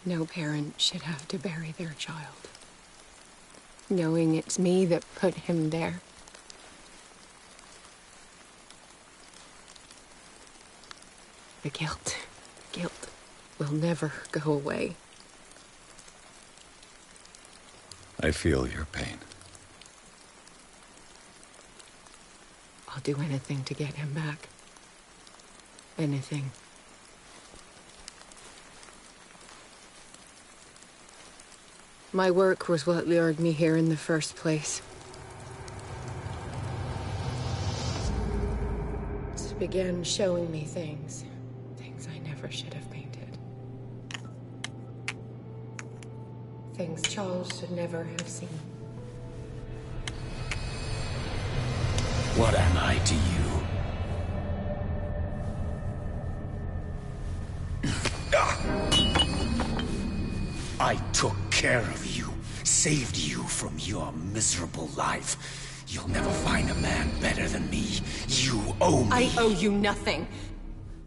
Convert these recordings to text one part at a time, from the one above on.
No parent should have to bury their child, knowing it's me that put him there. The guilt will never go away. I feel your pain. I'll do anything to get him back. Anything. My work was what lured me here in the first place. It began showing me things I never should have painted. Things Charles should never have seen. What am I to you? I took care of you, saved you from your miserable life. You'll never find a man better than me. You owe me. I owe you nothing.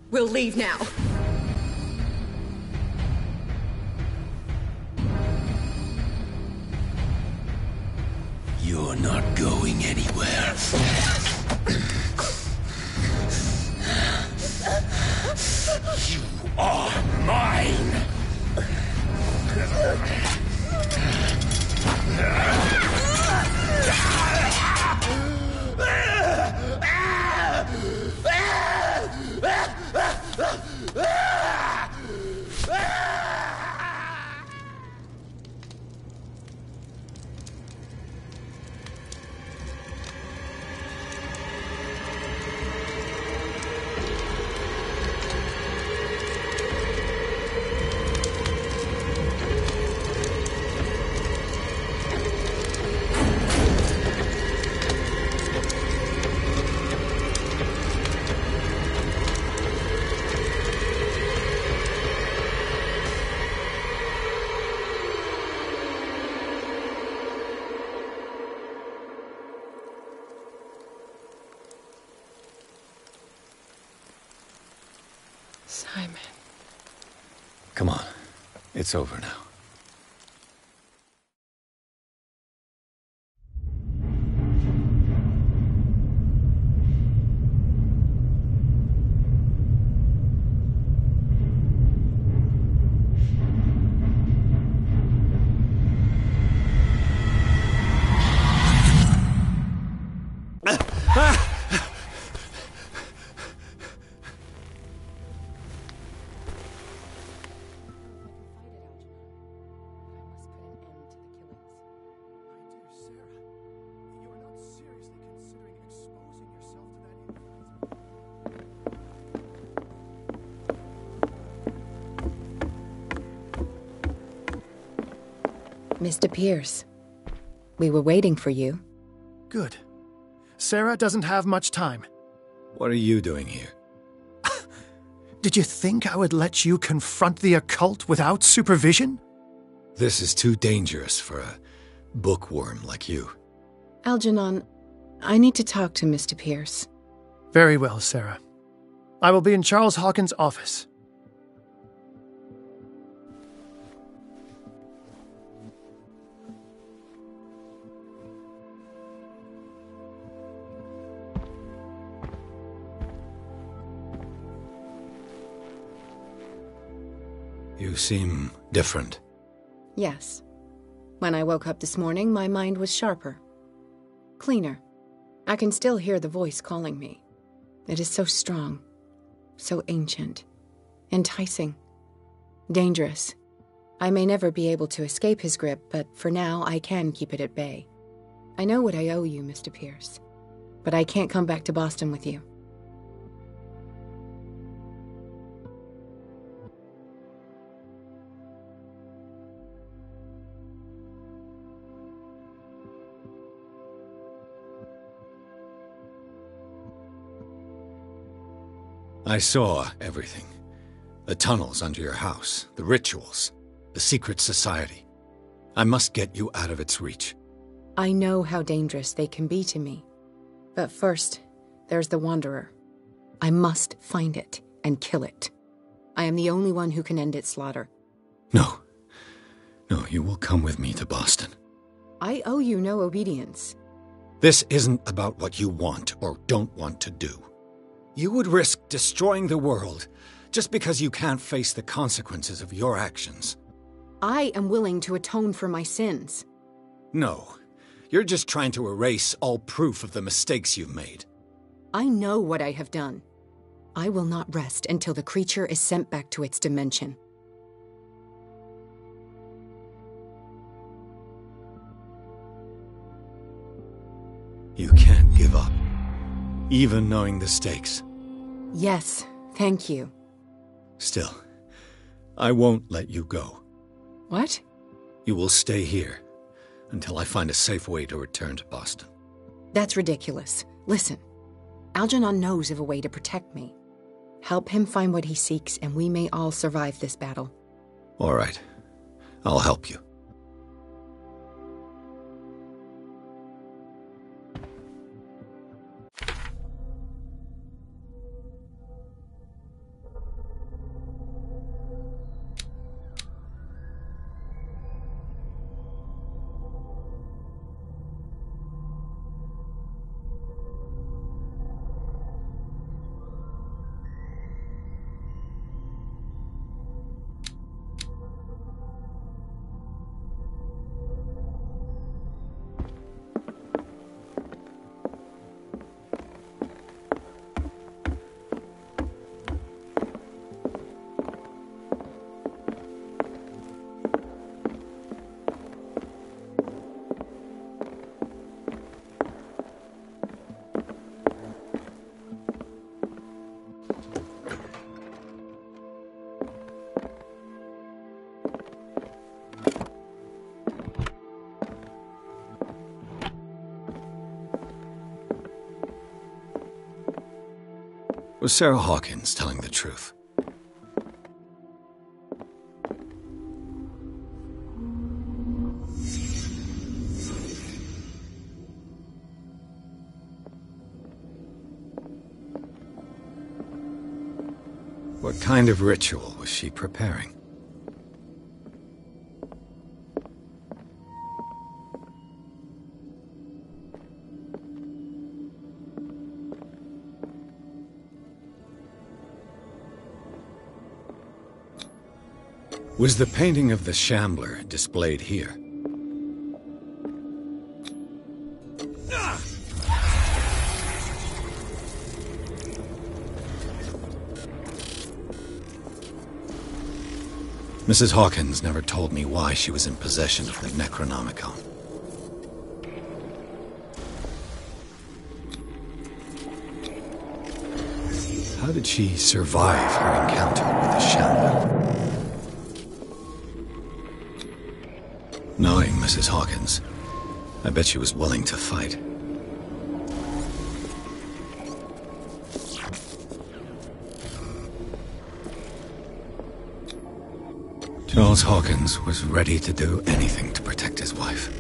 We'll leave now. You're not going anywhere. You are mine! Simon. Come on. It's over now. Mr. Pierce, we were waiting for you. Good. Sarah doesn't have much time. What are you doing here? Did you think I would let you confront the occult without supervision? This is too dangerous for a bookworm like you. Algernon, I need to talk to Mr. Pierce. Very well, Sarah. I will be in Charles Hawkins' office. You seem different. Yes. When I woke up this morning, my mind was sharper. Cleaner. I can still hear the voice calling me. It is so strong. So ancient. Enticing. Dangerous. I may never be able to escape his grip, but for now I can keep it at bay. I know what I owe you, Mr. Pierce. But I can't come back to Boston with you. I saw everything. The tunnels under your house, the rituals, the secret society. I must get you out of its reach. I know how dangerous they can be to me. But first, there's the Wanderer. I must find it and kill it. I am the only one who can end its slaughter. No, No, you will come with me to Boston. I owe you no obedience. This isn't about what you want or don't want to do. You would risk destroying the world just because you can't face the consequences of your actions. I am willing to atone for my sins. No, you're just trying to erase all proof of the mistakes you've made. I know what I have done. I will not rest until the creature is sent back to its dimension. You can't give up, even knowing the stakes. Yes, thank you. Still, I won't let you go. What? You will stay here until I find a safe way to return to Boston. That's ridiculous. Listen, Algernon knows of a way to protect me. Help him find what he seeks, and we may all survive this battle. All right. I'll help you. Was Sarah Hawkins telling the truth? What kind of ritual was she preparing? Was the painting of the Shambler displayed here? Mrs. Hawkins never told me why she was in possession of the Necronomicon. How did she survive her encounter with the Shambler? Knowing Mrs. Hawkins, I bet she was willing to fight. Charles Hawkins was ready to do anything to protect his wife.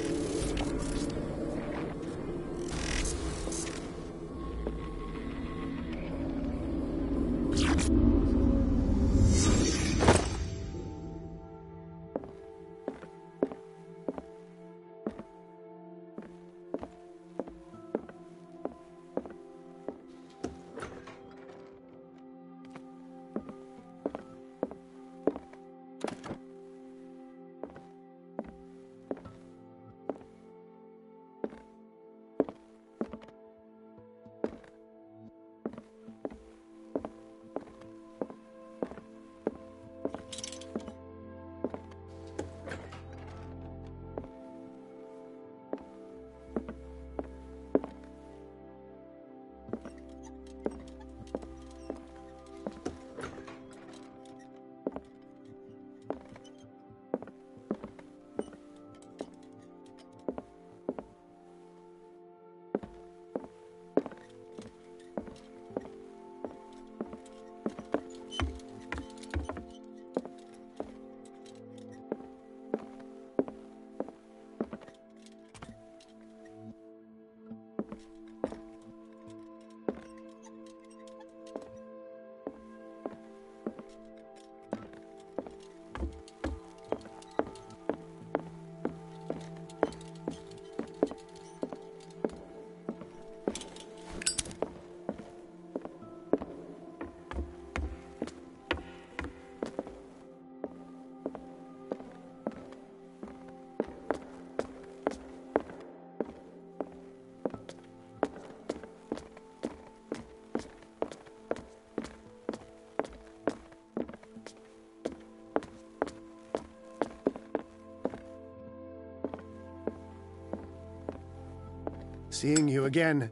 seeing you again.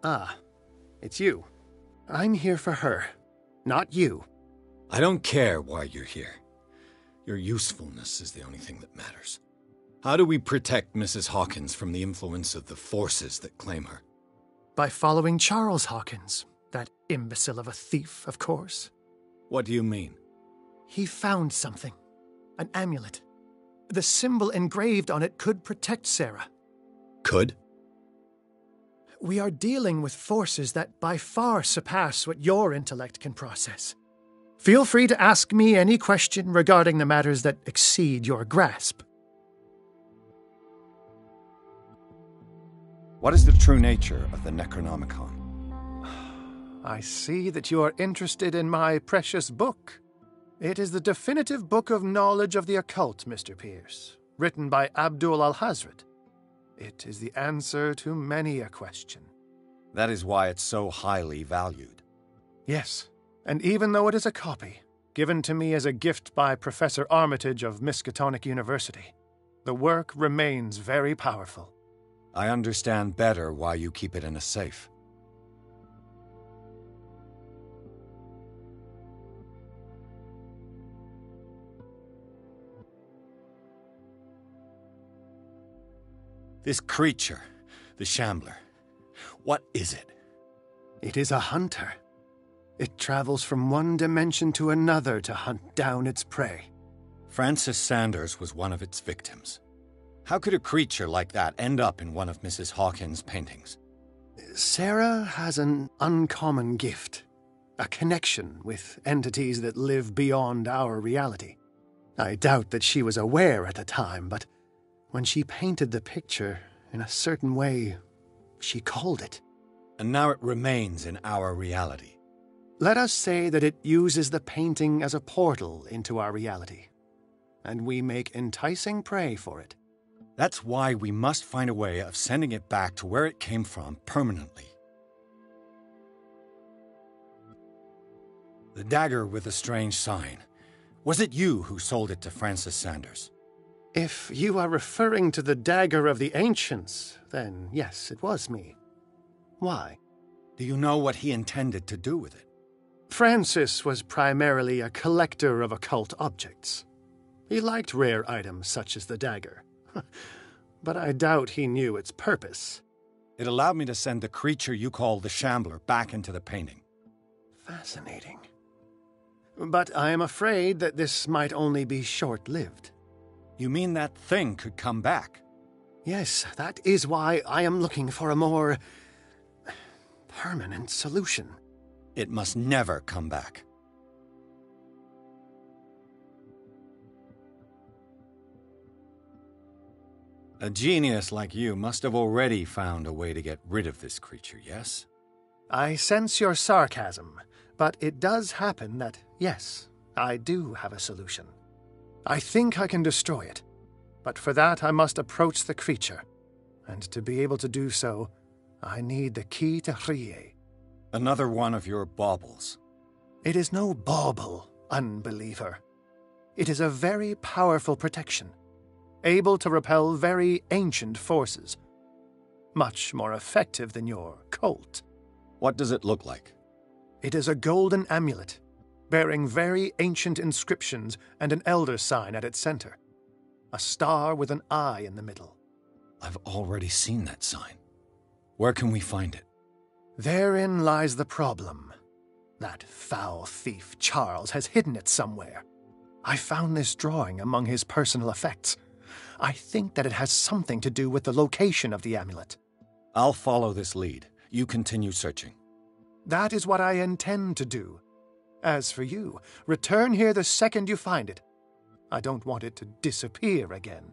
Ah, it's you. I'm here for her, not you. I don't care why you're here. Your usefulness is the only thing that matters. How do we protect Mrs. Hawkins from the influence of the forces that claim her? By following Charles Hawkins, that imbecile of a thief, of course. What do you mean? He found something. An amulet. The symbol engraved on it could protect Sarah. Could? We are dealing with forces that by far surpass what your intellect can process. Feel free to ask me any question regarding the matters that exceed your grasp. What is the true nature of the Necronomicon? I see that you are interested in my precious book. It is the definitive book of knowledge of the occult, Mr. Pierce, written by Abdul al-Hazred. It is the answer to many a question. That is why it's so highly valued. Yes, and even though it is a copy, given to me as a gift by Professor Armitage of Miskatonic University, the work remains very powerful. I understand better why you keep it in a safe. This creature, the Shambler, what is it? It is a hunter. It travels from one dimension to another to hunt down its prey. Francis Sanders was one of its victims. How could a creature like that end up in one of Mrs. Hawkins' paintings? Sarah has an uncommon gift. A connection with entities that live beyond our reality. I doubt that she was aware at the time, but when she painted the picture in a certain way, she called it. And now it remains in our reality. Let us say that it uses the painting as a portal into our reality, and we make enticing prey for it. That's why we must find a way of sending it back to where it came from permanently. The dagger with the strange sign. Was it you who sold it to Francis Sanders? If you are referring to the dagger of the ancients, then yes, it was me. Why? Do you know what he intended to do with it? Francis was primarily a collector of occult objects. He liked rare items such as the dagger. But I doubt he knew its purpose. It allowed me to send the creature you call the Shambler back into the painting. Fascinating. But I am afraid that this might only be short-lived. You mean that thing could come back? Yes, that is why I am looking for a more permanent solution. It must never come back. A genius like you must have already found a way to get rid of this creature, yes? I sense your sarcasm, but it does happen that, yes, I do have a solution. I think I can destroy it, but for that I must approach the creature, and to be able to do so, I need the key to Rie. Another one of your baubles. It is no bauble, unbeliever. It is a very powerful protection, able to repel very ancient forces. Much more effective than your Colt. What does it look like? It is a golden amulet, bearing very ancient inscriptions and an elder sign at its center. A star with an eye in the middle. I've already seen that sign. Where can we find it? Therein lies the problem. That foul thief Charles has hidden it somewhere. I found this drawing among his personal effects. I think that it has something to do with the location of the amulet. I'll follow this lead. You continue searching. That is what I intend to do. As for you, return here the second you find it. I don't want it to disappear again.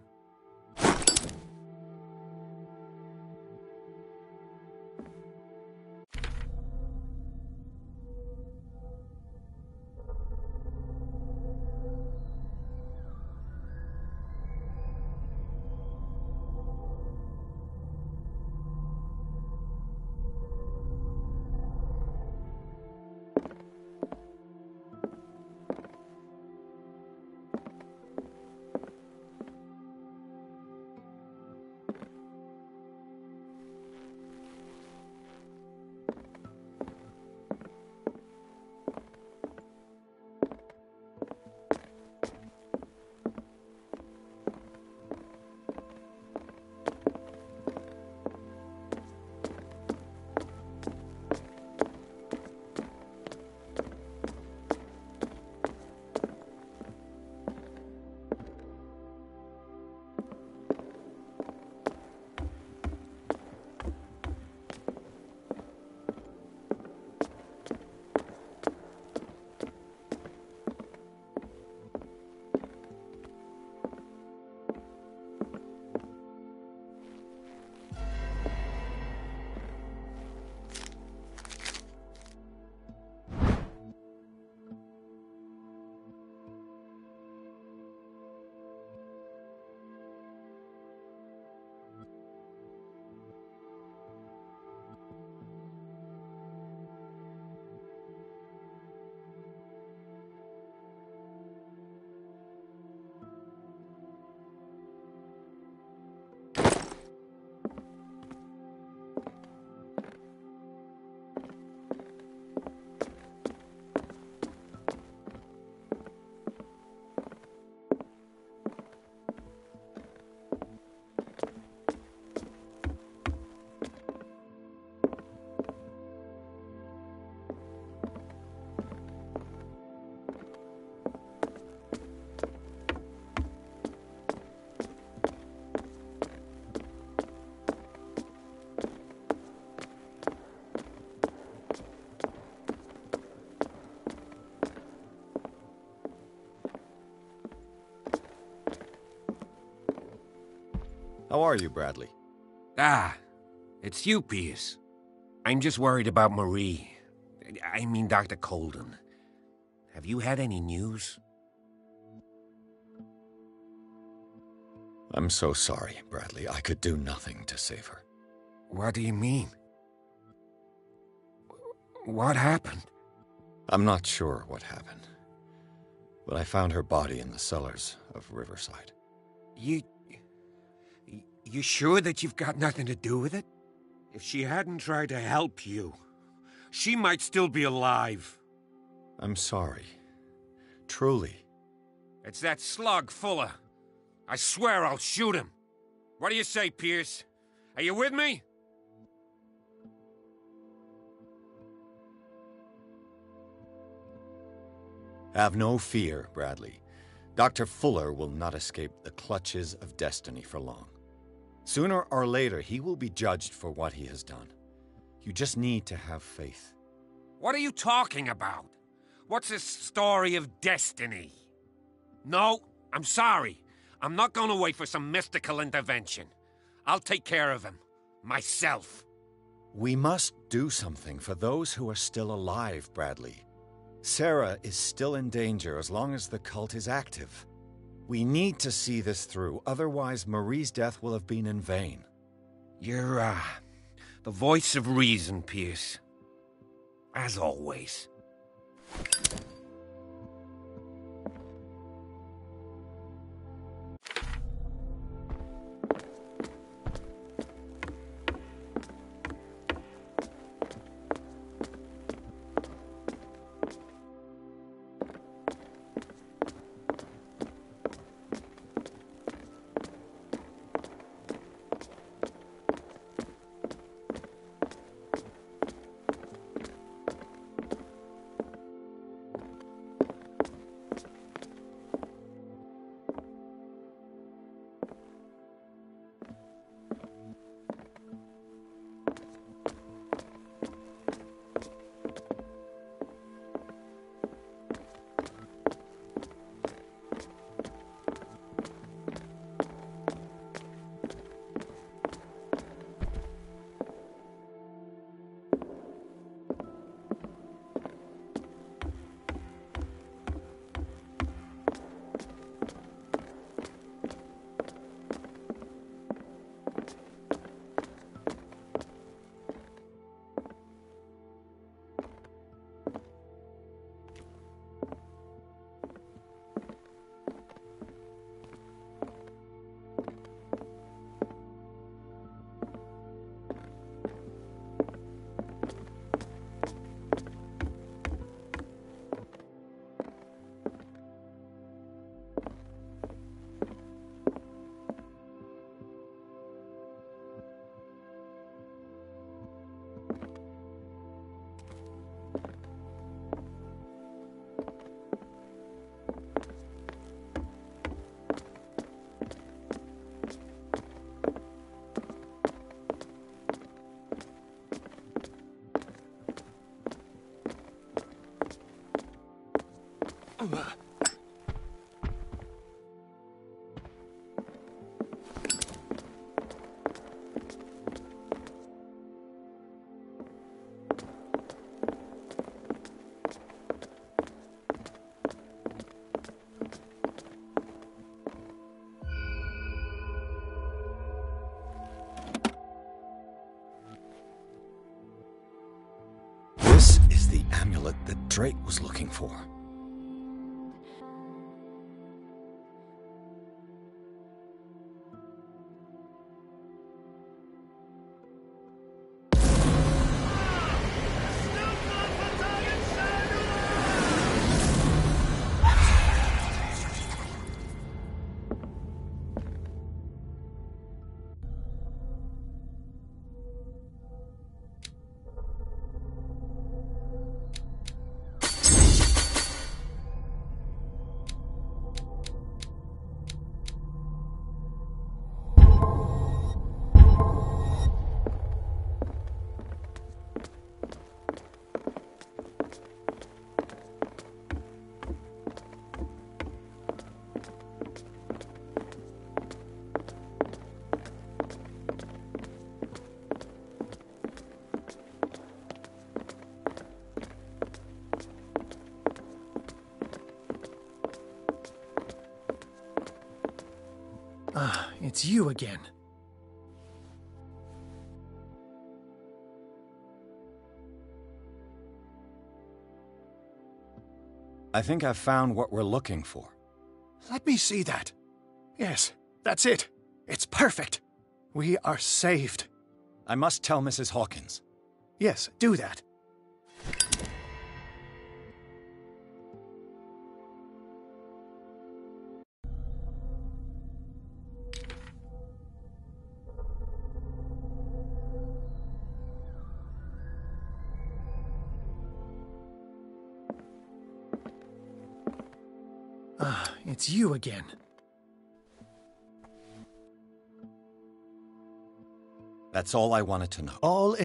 How are you, Bradley? Ah, it's you, Pierce. I'm just worried about Marie. I mean, Dr. Colden. Have you had any news? I'm so sorry, Bradley. I could do nothing to save her. What do you mean? What happened? I'm not sure what happened, but I found her body in the cellars of Riverside. You sure that you've got nothing to do with it? If she hadn't tried to help you, she might still be alive. I'm sorry. Truly. It's that slug, Fuller. I swear I'll shoot him. What do you say, Pierce? Are you with me? Have no fear, Bradley. Dr. Fuller will not escape the clutches of destiny for long. Sooner or later, he will be judged for what he has done. You just need to have faith. What are you talking about? What's this story of destiny? No, I'm sorry. I'm not going to wait for some mystical intervention. I'll take care of him. Myself. We must do something for those who are still alive, Bradley. Sarah is still in danger as long as the cult is active. We need to see this through, otherwise Marie's death will have been in vain. You're, the voice of reason, Pierce. As always. This is the amulet that Drake was looking for. it's you again. I think I've found what we're looking for. Let me see that. Yes, that's it. It's perfect. We are saved. I must tell Mrs. Hawkins. Yes, do that. It's you again. That's all I wanted to know. All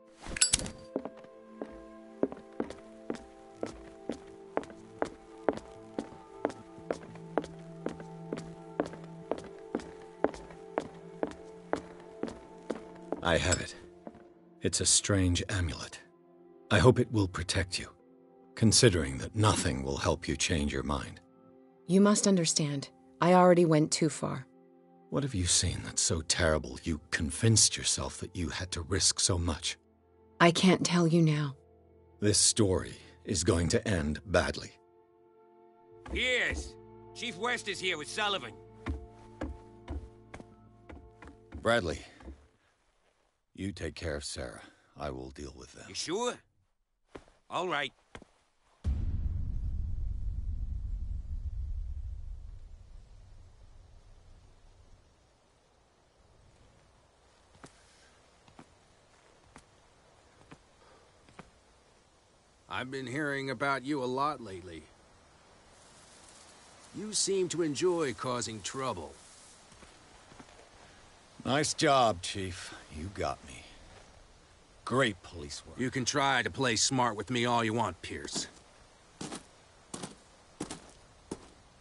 I have it. It's a strange amulet. I hope it will protect you, considering that nothing will help you change your mind. You must understand, I already went too far. What have you seen that's so terrible you convinced yourself that you had to risk so much? I can't tell you now. This story is going to end badly. Yes! Chief West is here with Sullivan. Bradley, you take care of Sarah. I will deal with them. You sure? All right. I've been hearing about you a lot lately. You seem to enjoy causing trouble. Nice job, Chief. You got me. Great police work. You can try to play smart with me all you want, Pierce.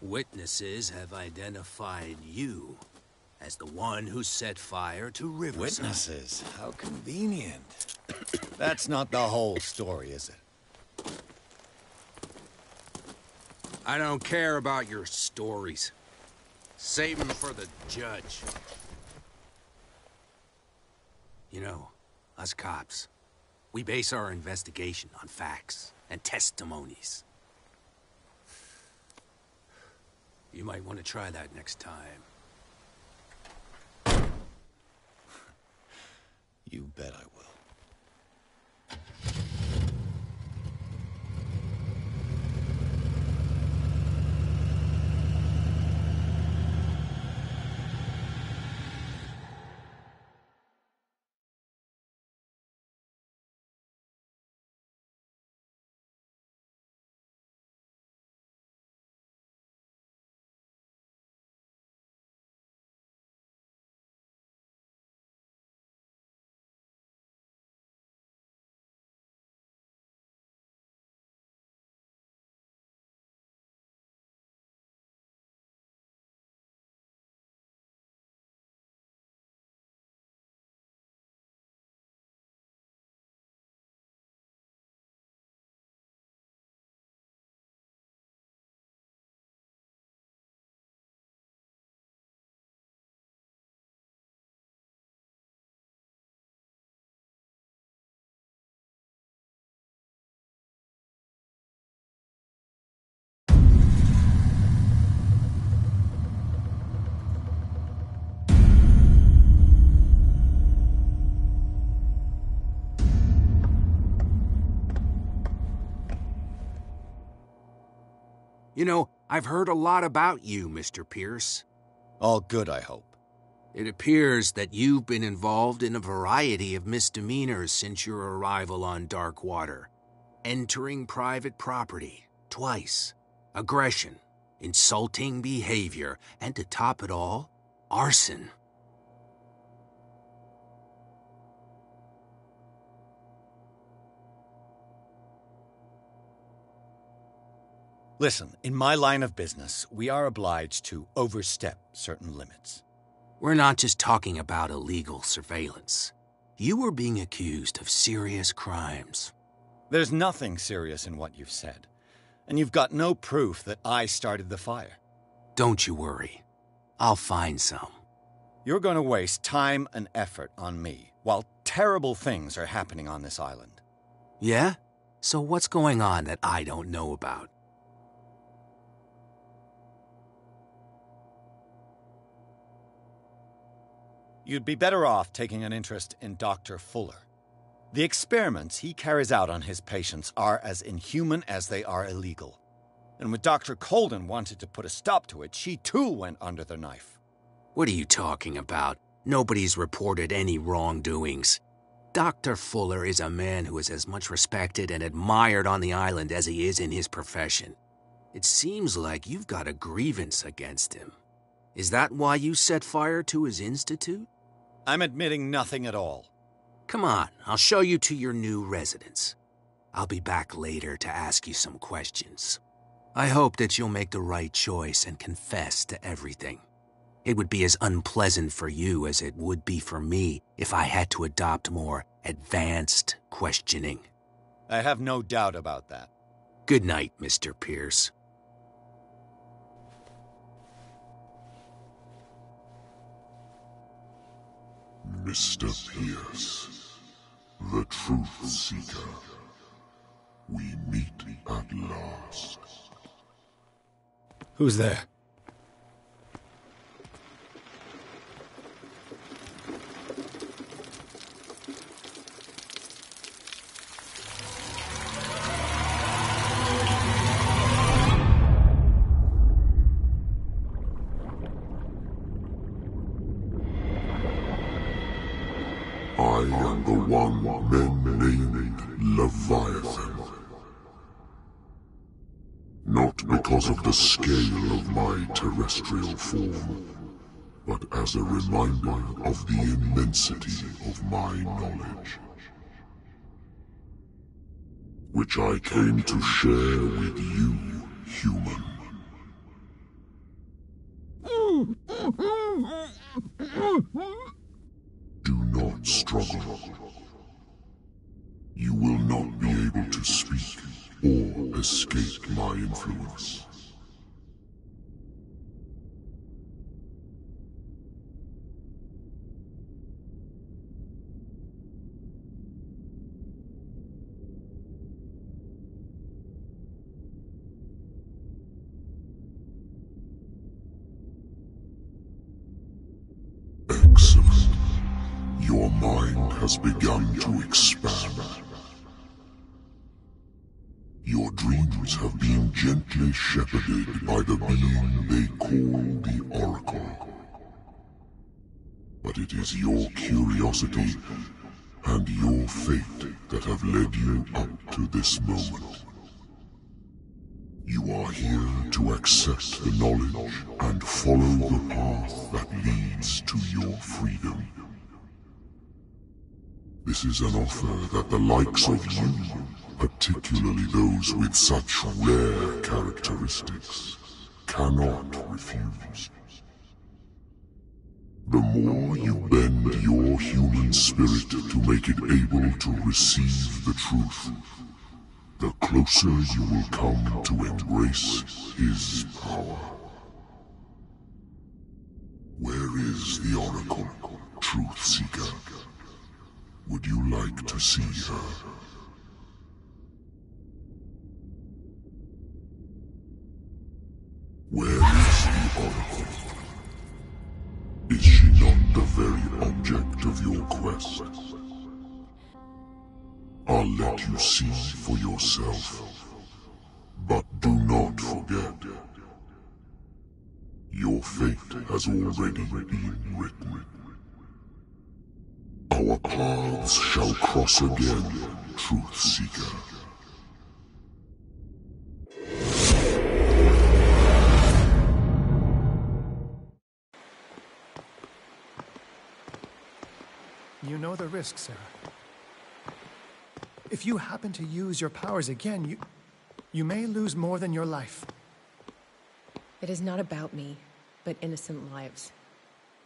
Witnesses have identified you as the one who set fire to Riverside. Witnesses? How convenient. That's not the whole story, is it? I don't care about your stories. Save them for the judge. You know, us cops, we base our investigation on facts and testimonies. You might want to try that next time. You bet I will. You know, I've heard a lot about you, Mr. Pierce. All good, I hope. It appears that you've been involved in a variety of misdemeanors since your arrival on Darkwater. Entering private property, twice. Aggression, insulting behavior, and to top it all, arson. Listen, in my line of business, we are obliged to overstep certain limits. We're not just talking about illegal surveillance. You were being accused of serious crimes. There's nothing serious in what you've said, and you've got no proof that I started the fire. Don't you worry. I'll find some. You're going to waste time and effort on me, while terrible things are happening on this island. Yeah? So what's going on that I don't know about? You'd be better off taking an interest in Dr. Fuller. The experiments he carries out on his patients are as inhuman as they are illegal. And when Dr. Colden wanted to put a stop to it, she too went under the knife. What are you talking about? Nobody's reported any wrongdoings. Dr. Fuller is a man who is as much respected and admired on the island as he is in his profession. It seems like you've got a grievance against him. Is that why you set fire to his institute? I'm admitting nothing at all. Come on, I'll show you to your new residence. I'll be back later to ask you some questions. I hope that you'll make the right choice and confess to everything. It would be as unpleasant for you as it would be for me if I had to adopt more advanced questioning. I have no doubt about that. Good night, Mr. Pierce. Mr. Pierce, the Truth Seeker. We meet at last. Who's there? I am the one men named Leviathan. Not because of the scale of my terrestrial form, but as a reminder of the immensity of my knowledge, which I came to share with you, human. Do not struggle. You will not be able to speak or escape my influence. Excellent. Your mind has begun to expand. Your dreams have been gently shepherded by the being they call the Oracle. But it is your curiosity and your fate that have led you up to this moment. You are here to accept the knowledge and follow the path that leads to your freedom. This is an offer that the likes of you, particularly those with such rare characteristics, cannot refuse. The more you bend your human spirit to make it able to receive the truth, the closer you will come to embrace his power. Where is the Oracle, Truth Seeker? Would you like to see her? Where is the Oracle? Is she not the very object of your quest? I'll let you see for yourself. But do not forget, your fate has already been written. Our paths shall cross again, Truth Seeker. You know the risk, Sarah. If you happen to use your powers again, you may lose more than your life. It is not about me, but innocent lives.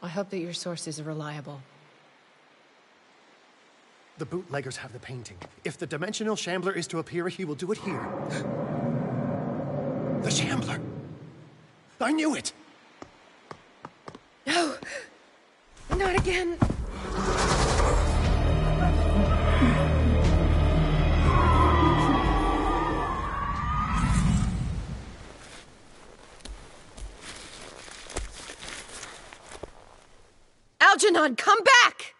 I hope that your sources are reliable. The bootleggers have the painting. If the Dimensional Shambler is to appear, he will do it here. The Shambler! I knew it! No! Not again. Algernon, come back!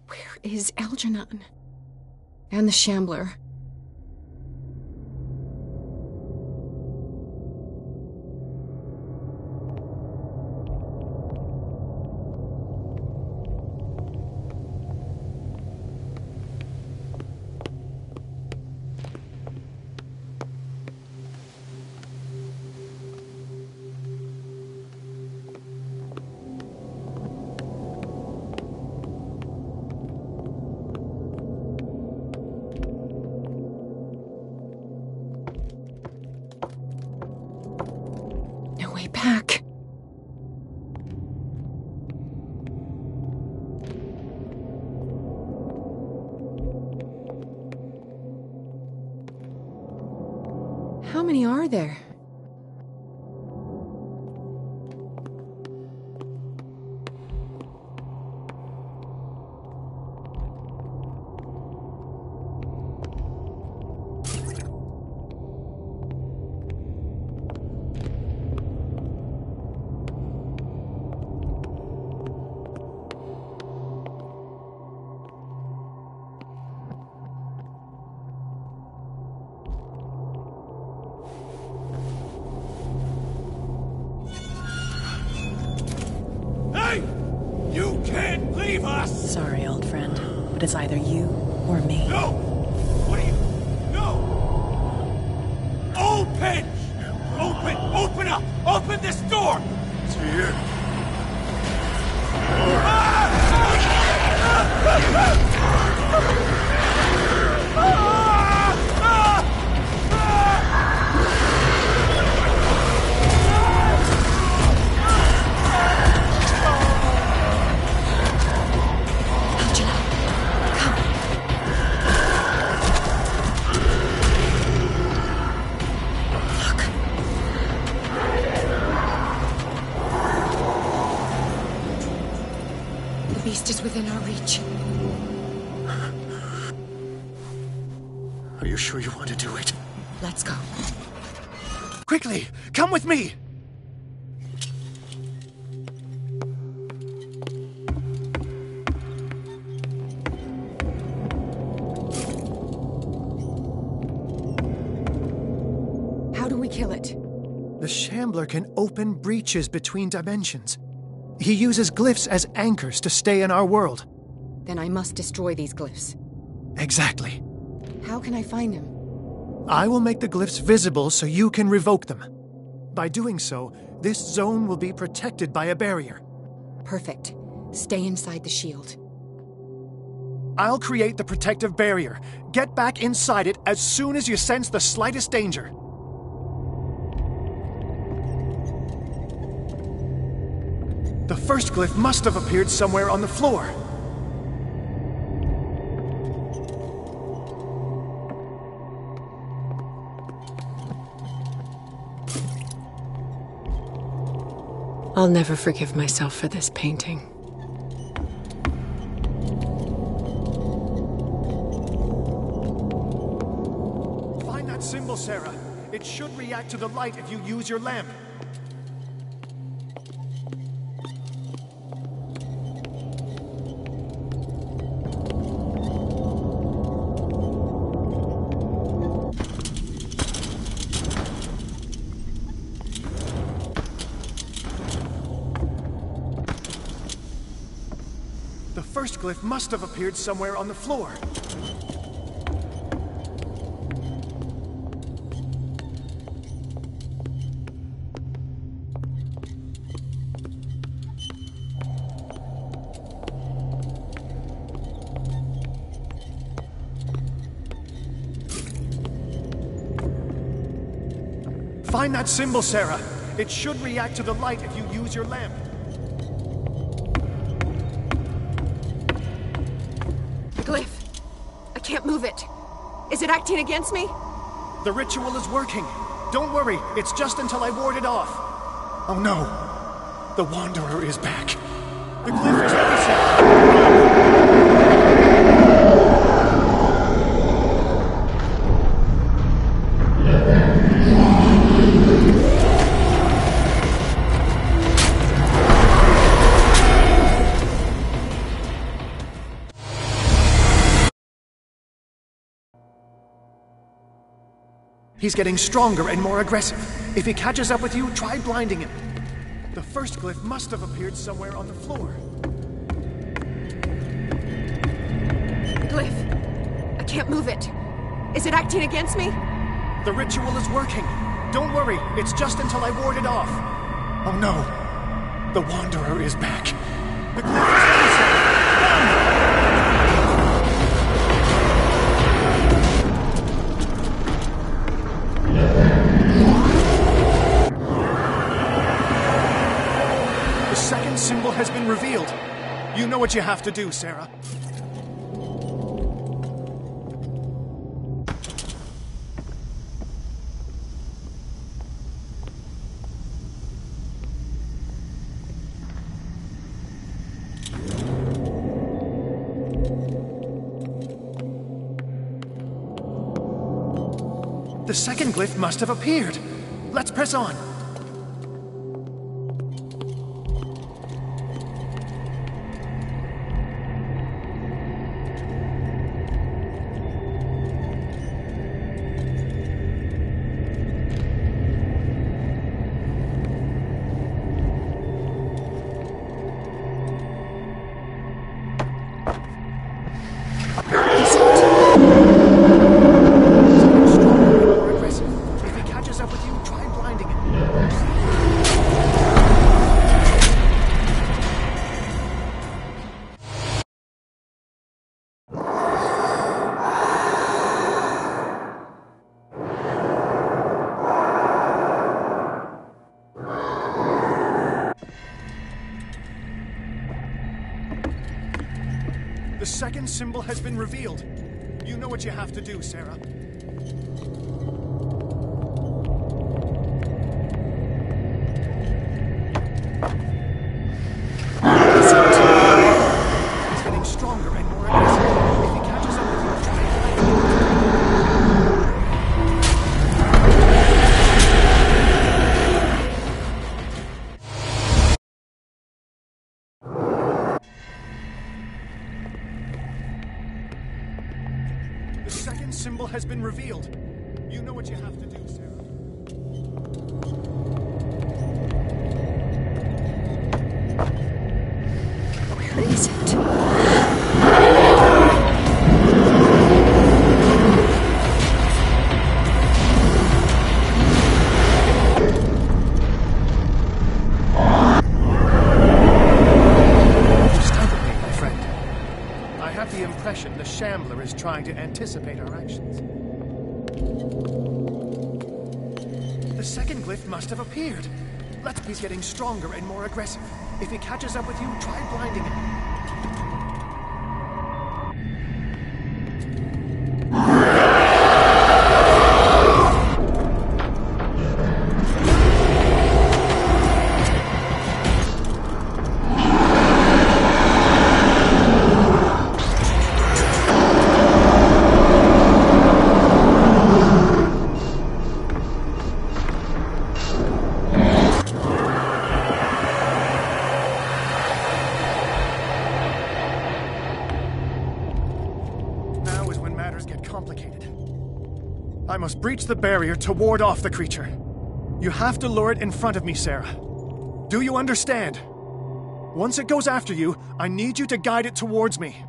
Where is Algernon? And the Shambler? Back. How many are there? You can't leave us! Sorry, old friend, but it's either you or me. No! What are you... No! Open! Open up! Open this door! It's here. The beast is within our reach. Are you sure you want to do it? Let's go. Quickly, come with me! How do we kill it? The Shambler can open breaches between dimensions. He uses glyphs as anchors to stay in our world. Then I must destroy these glyphs. Exactly. How can I find him? I will make the glyphs visible so you can revoke them. By doing so, this zone will be protected by a barrier. Perfect. Stay inside the shield. I'll create the protective barrier. Get back inside it as soon as you sense the slightest danger. The first glyph must have appeared somewhere on the floor. I'll never forgive myself for this painting. Find that symbol, Sarah. It should react to the light if you use your lamp. The first glyph must have appeared somewhere on the floor. Find that symbol, Sarah. It should react to the light if you use your lamp. The glyph. I can't move it. Is it acting against me? The ritual is working. Don't worry, it's just until I ward it off. Oh no. The Wanderer is back. The glyph is reset. He's getting stronger and more aggressive. If he catches up with you, try blinding him. The first glyph must have appeared somewhere on the floor. The glyph. I can't move it. Is it acting against me? The ritual is working. Don't worry, it's just until I ward it off. Oh no. The Wanderer is back. The glyph is reset. The second symbol has been revealed. You know what you have to do, Sarah. The second glyph must have appeared. Let's press on. The second symbol has been revealed. You know what you have to do, Sarah. He's getting stronger and more aggressive. If he catches up with you, try The second symbol has been revealed. You know what you have to do, Sarah. Where is it? The impression the Shambler is trying to anticipate our actions. The second glyph must have appeared. He's getting stronger and more aggressive. If he catches up with you, try blinding him. Complicated. I must breach the barrier to ward off the creature. You have to lure it in front of me, Sarah. Do you understand? Once it goes after you, I need you to guide it towards me.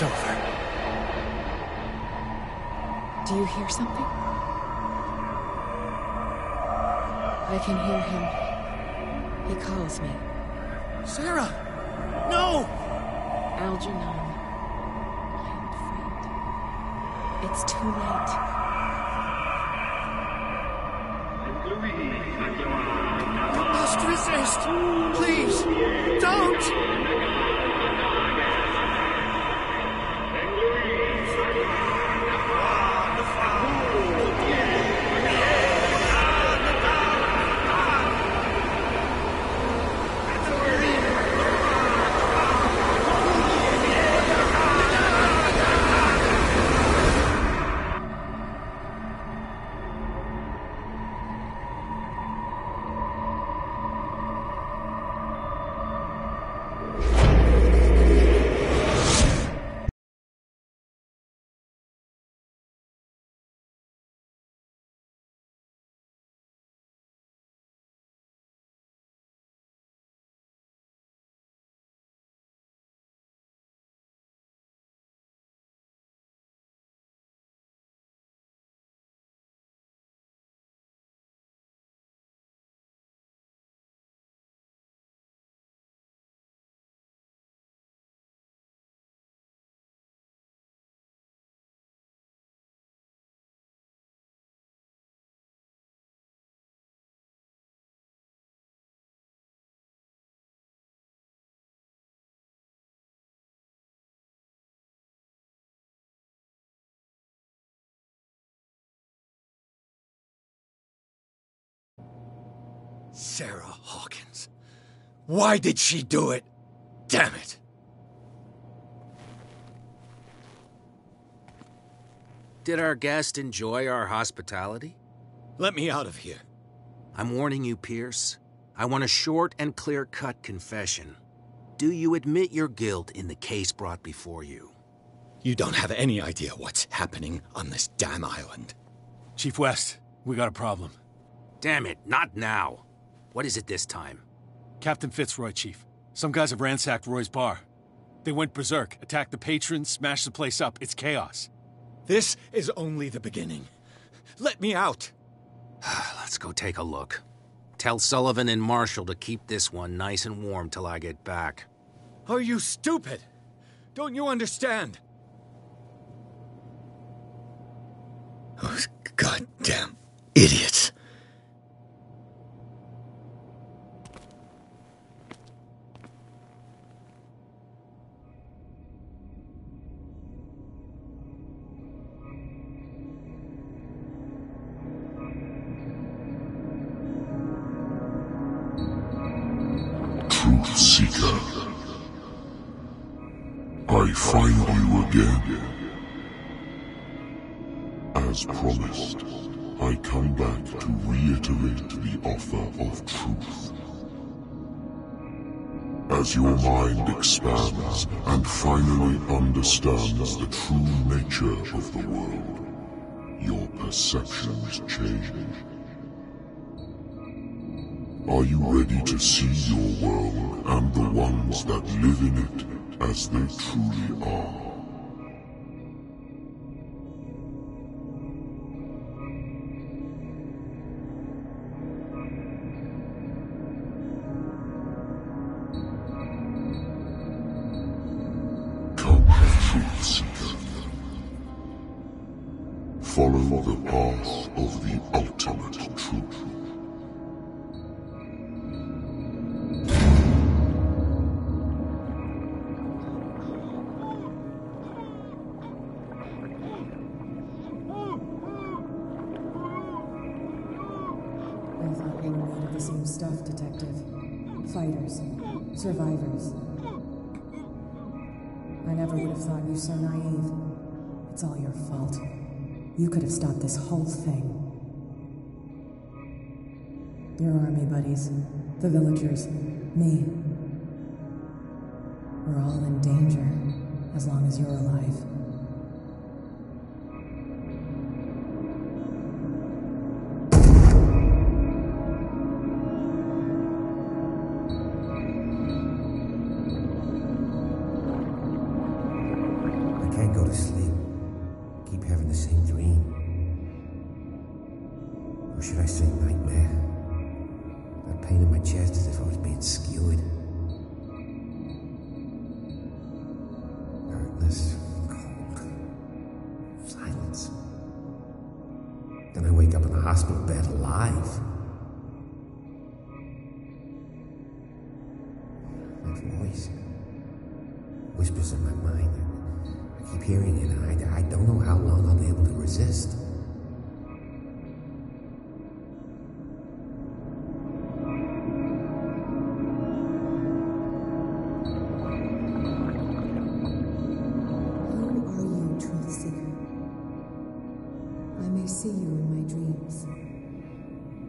It's over. Do you hear something? I can hear him. He calls me. Sarah! No! Algernon, my old friend. It's too late. Must resist! Please! Don't! Sarah Hawkins. Why did she do it? Damn it! Did our guest enjoy our hospitality? Let me out of here. I'm warning you, Pierce. I want a short and clear-cut confession. Do you admit your guilt in the case brought before you? You don't have any idea what's happening on this damn island. Chief West, we got a problem. Damn it, not now. What is it this time? Captain Fitzroy, Chief. Some guys have ransacked Roy's bar. They went berserk, attacked the patrons, smashed the place up. It's chaos. This is only the beginning. Let me out. Let's go take a look. Tell Sullivan and Marshall to keep this one nice and warm till I get back. Are you stupid? Don't you understand? Those goddamn idiots. Truth Seeker. I find you again. As promised, I come back to reiterate the offer of truth. As your mind expands and finally understands the true nature of the world, your perceptions change. Are you ready to see your world and the ones that live in it as they truly are? Come, Truth Seeker. Follow the path of the ultimate truth. I thought we were made of the same stuff, Detective. Fighters. Survivors. I never would have thought you so naive. It's all your fault. You could have stopped this whole thing. Your army buddies, the villagers, me. We're all in danger, as long as you're alive. can't go to sleep. I keep having the same dream. Or should I say nightmare? That pain in my chest as if I was being skewered. Darkness, cold, silence. Then I wake up in a hospital bed alive. That voice whispers in my mind. I keep hearing it, and I don't know how long I'll be able to resist. See you in my dreams.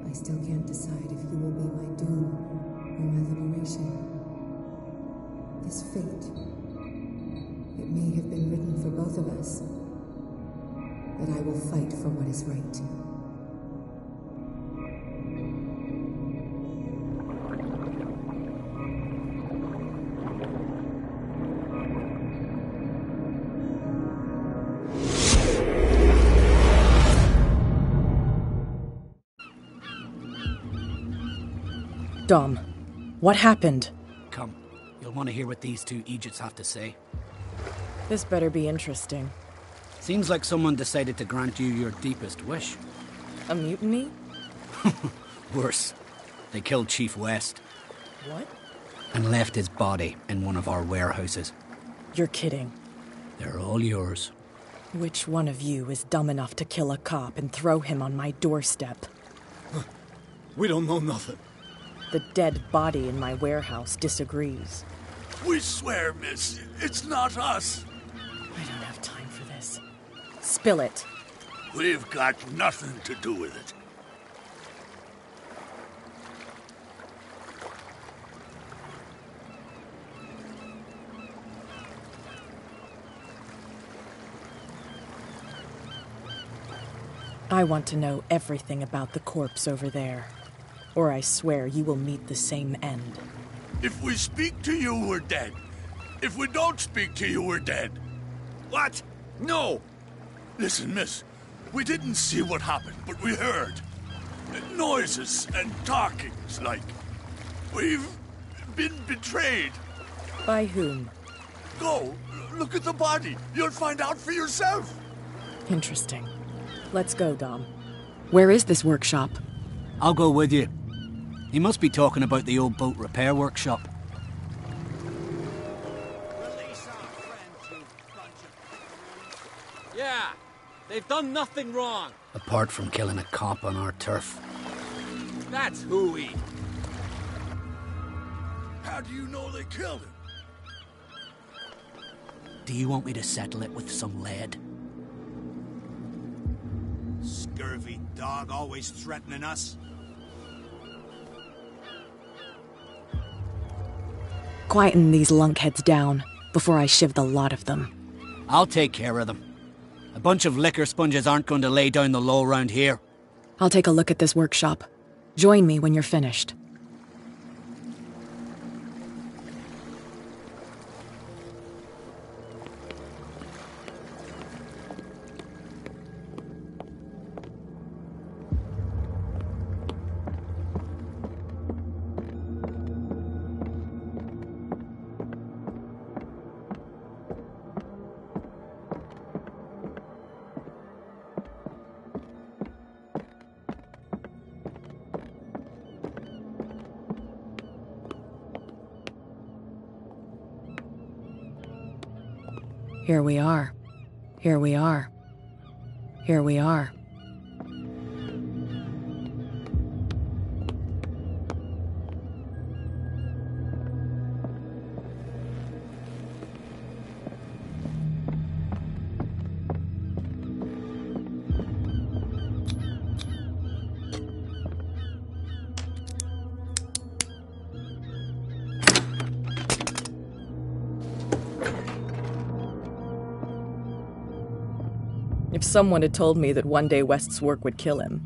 I still can't decide if you will be my doom or my liberation. This fate, it may have been written for both of us, but I will fight for what is right. Dom, what happened? Come, you'll want to hear what these two Egypts have to say. This better be interesting. Seems like someone decided to grant you your deepest wish. A mutiny? Worse. They killed Chief West. What? And left his body in one of our warehouses. You're kidding. They're all yours. Which one of you is dumb enough to kill a cop and throw him on my doorstep? We don't know nothing. The dead body in my warehouse disagrees. We swear, miss, it's not us. I don't have time for this. Spill it. We've got nothing to do with it. I want to know everything about the corpse over there, or I swear you will meet the same end. If we speak to you, we're dead. If we don't speak to you, we're dead. What? No! Listen, miss, we didn't see what happened, but we heard. Noises and talkings, like. We've been betrayed. By whom? Go, look at the body. You'll find out for yourself. Interesting. Let's go, Dom. Where is this workshop? I'll go with you. He must be talking about the old boat repair workshop. Yeah, they've done nothing wrong. Apart from killing a cop on our turf. That's hooey. How do you know they killed him? Do you want me to settle it with some lead? Scurvy dog, always threatening us. Quieten these lunkheads down before I shiv the lot of them. I'll take care of them. A bunch of liquor sponges aren't going to lay down the law round here. I'll take a look at this workshop. Join me when you're finished. Here we are. Here we are. Here we are. If someone had told me that one day West's work would kill him.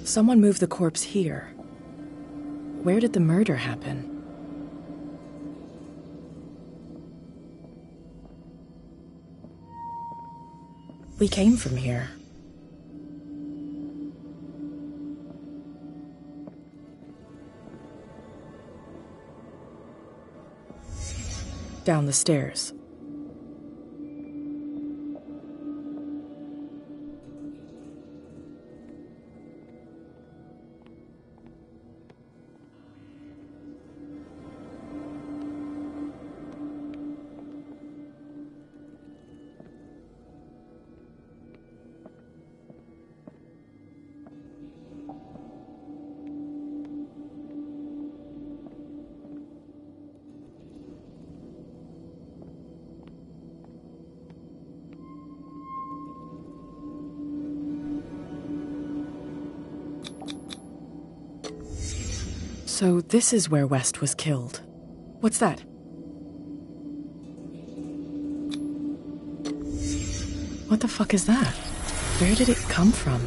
Someone moved the corpse here. Where did the murder happen? We came from here. Down the stairs. So this is where West was killed. What's that? What the fuck is that? Where did it come from?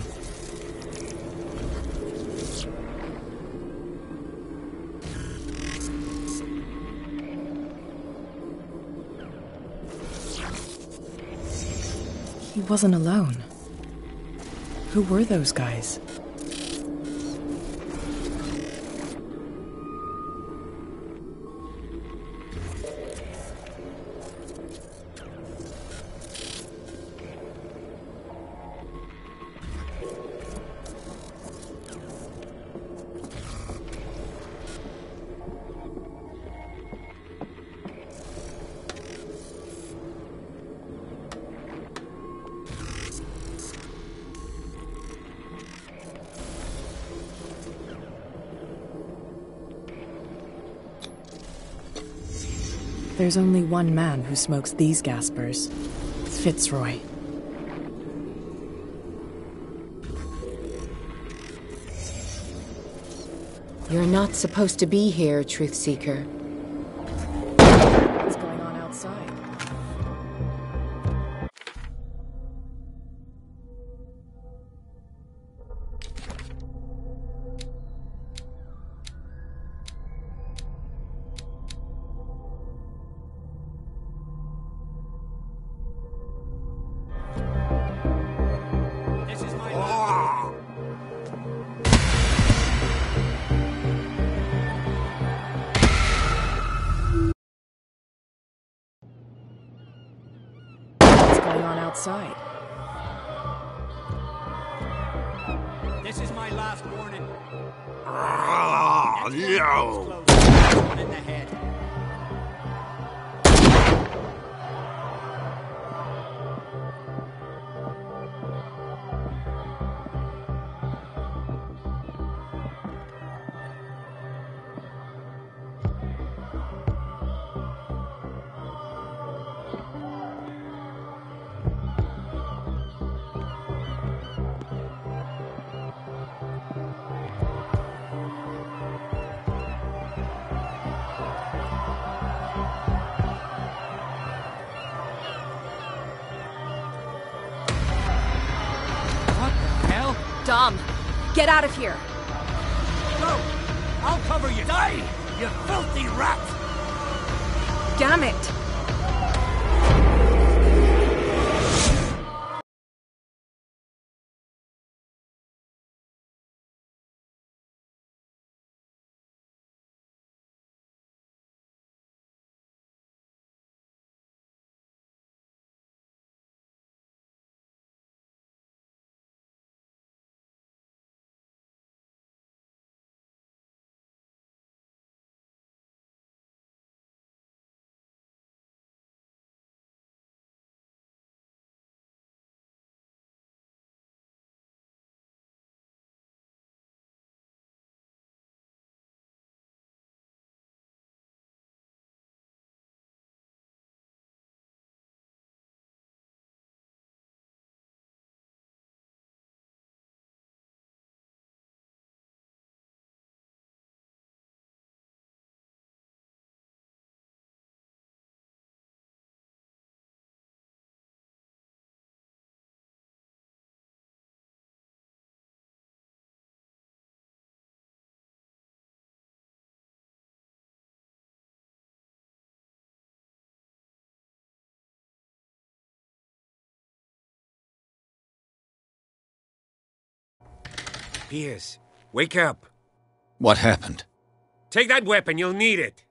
He wasn't alone. Who were those guys? There's only one man who smokes these gaspers. Fitzroy. You're not supposed to be here, Truth Seeker. What's going on outside? Outside. This is my last warning. No! One in the head. Dom, get out of here! Go! I'll cover you! Die, you filthy rat! Damn it! Piers, wake up. What happened? Take that weapon, you'll need it.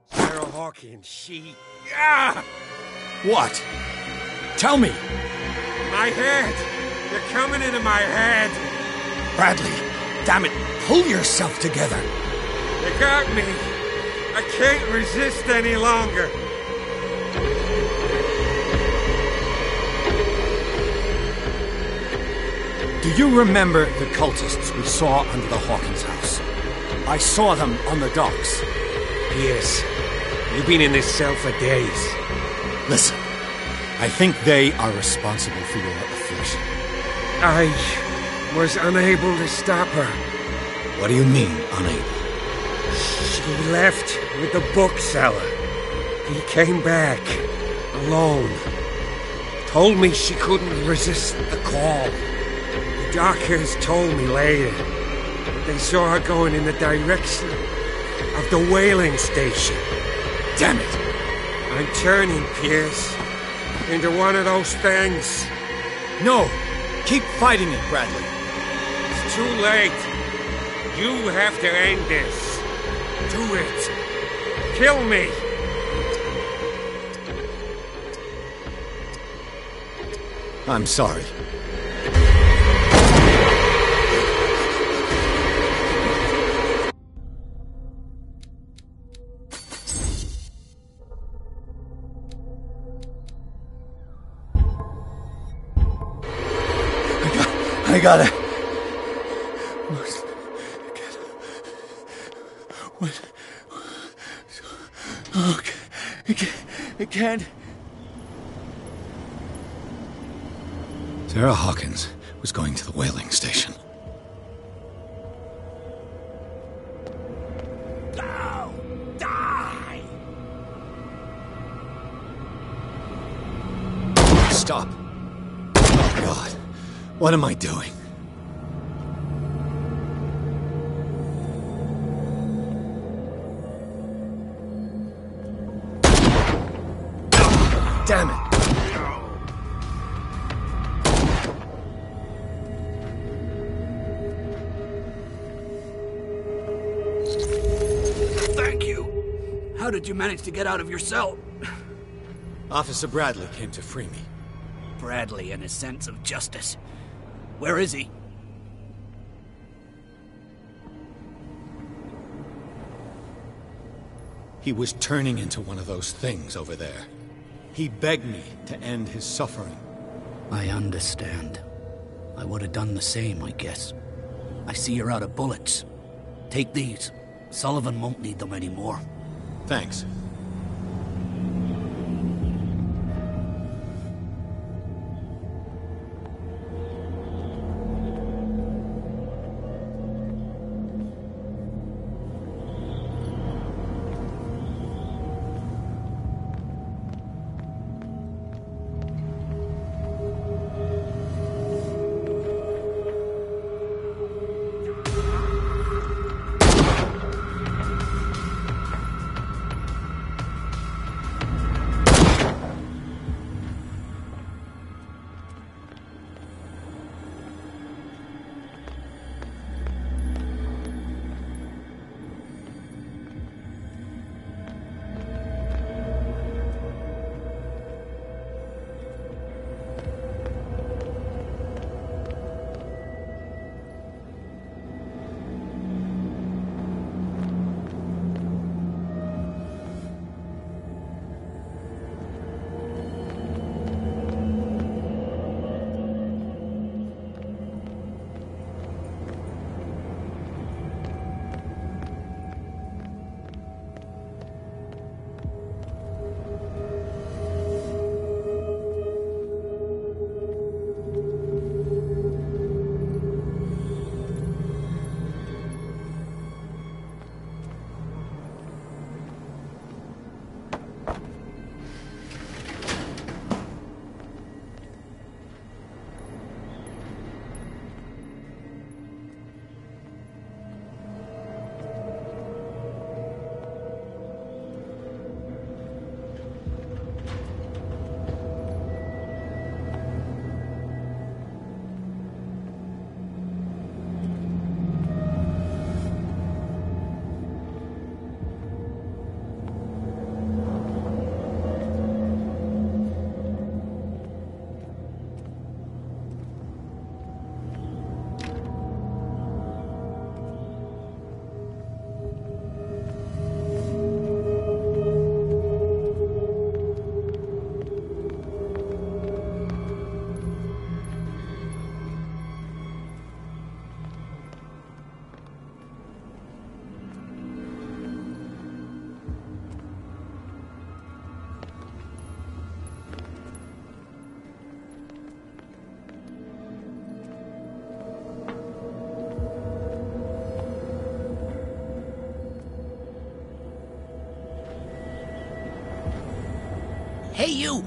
Sarah Hawkins, she... Ah! What? Tell me! My head! You're coming into my head! Bradley, damn it, pull yourself together! You got me! I can't resist any longer! Do you remember the cultists we saw under the Hawkins house? I saw them on the docks. Yes. You've been in this cell for days. Listen, I think they are responsible for your affliction. I was unable to stop her. What do you mean, unable? She left with the bookseller. He came back, alone. Told me she couldn't resist the call. The doctors told me later that they saw her going in the direction of the whaling station. Damn it! I'm turning, Pierce, into one of those things. No! Keep fighting it, Bradley. It's too late. You have to end this. Do it. Kill me. I'm sorry. I gotta... Must get... What... Oh, I can't... Sarah Hawkins was going to the whaling station. Go! Die! Stop. Oh, God. What am I doing? Damn it! Thank you. How did you manage to get out of your cell? Officer Bradley came to free me. Bradley and his sense of justice. Where is he? He was turning into one of those things over there. He begged me to end his suffering. I understand. I would have done the same, I guess. I see you're out of bullets. Take these. Sullivan won't need them anymore. Thanks. Hey, you!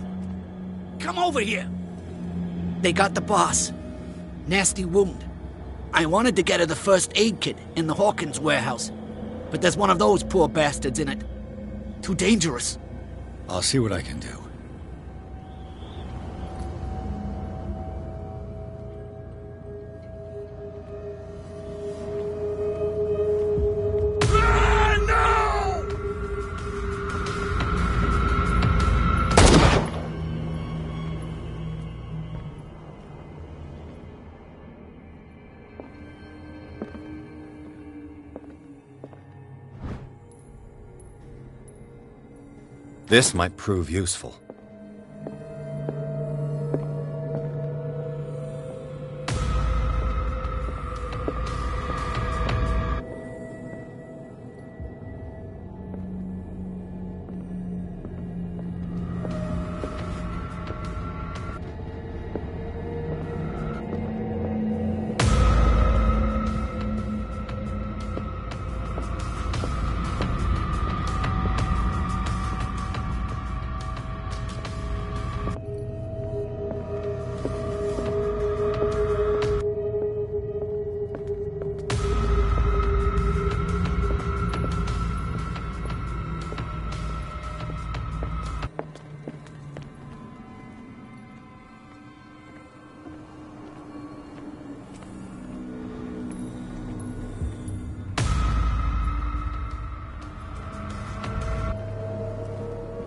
Come over here! They got the boss. Nasty wound. I wanted to get her the first aid kit in the Hawkins warehouse, but there's one of those poor bastards in it. Too dangerous. I'll see what I can do. This might prove useful.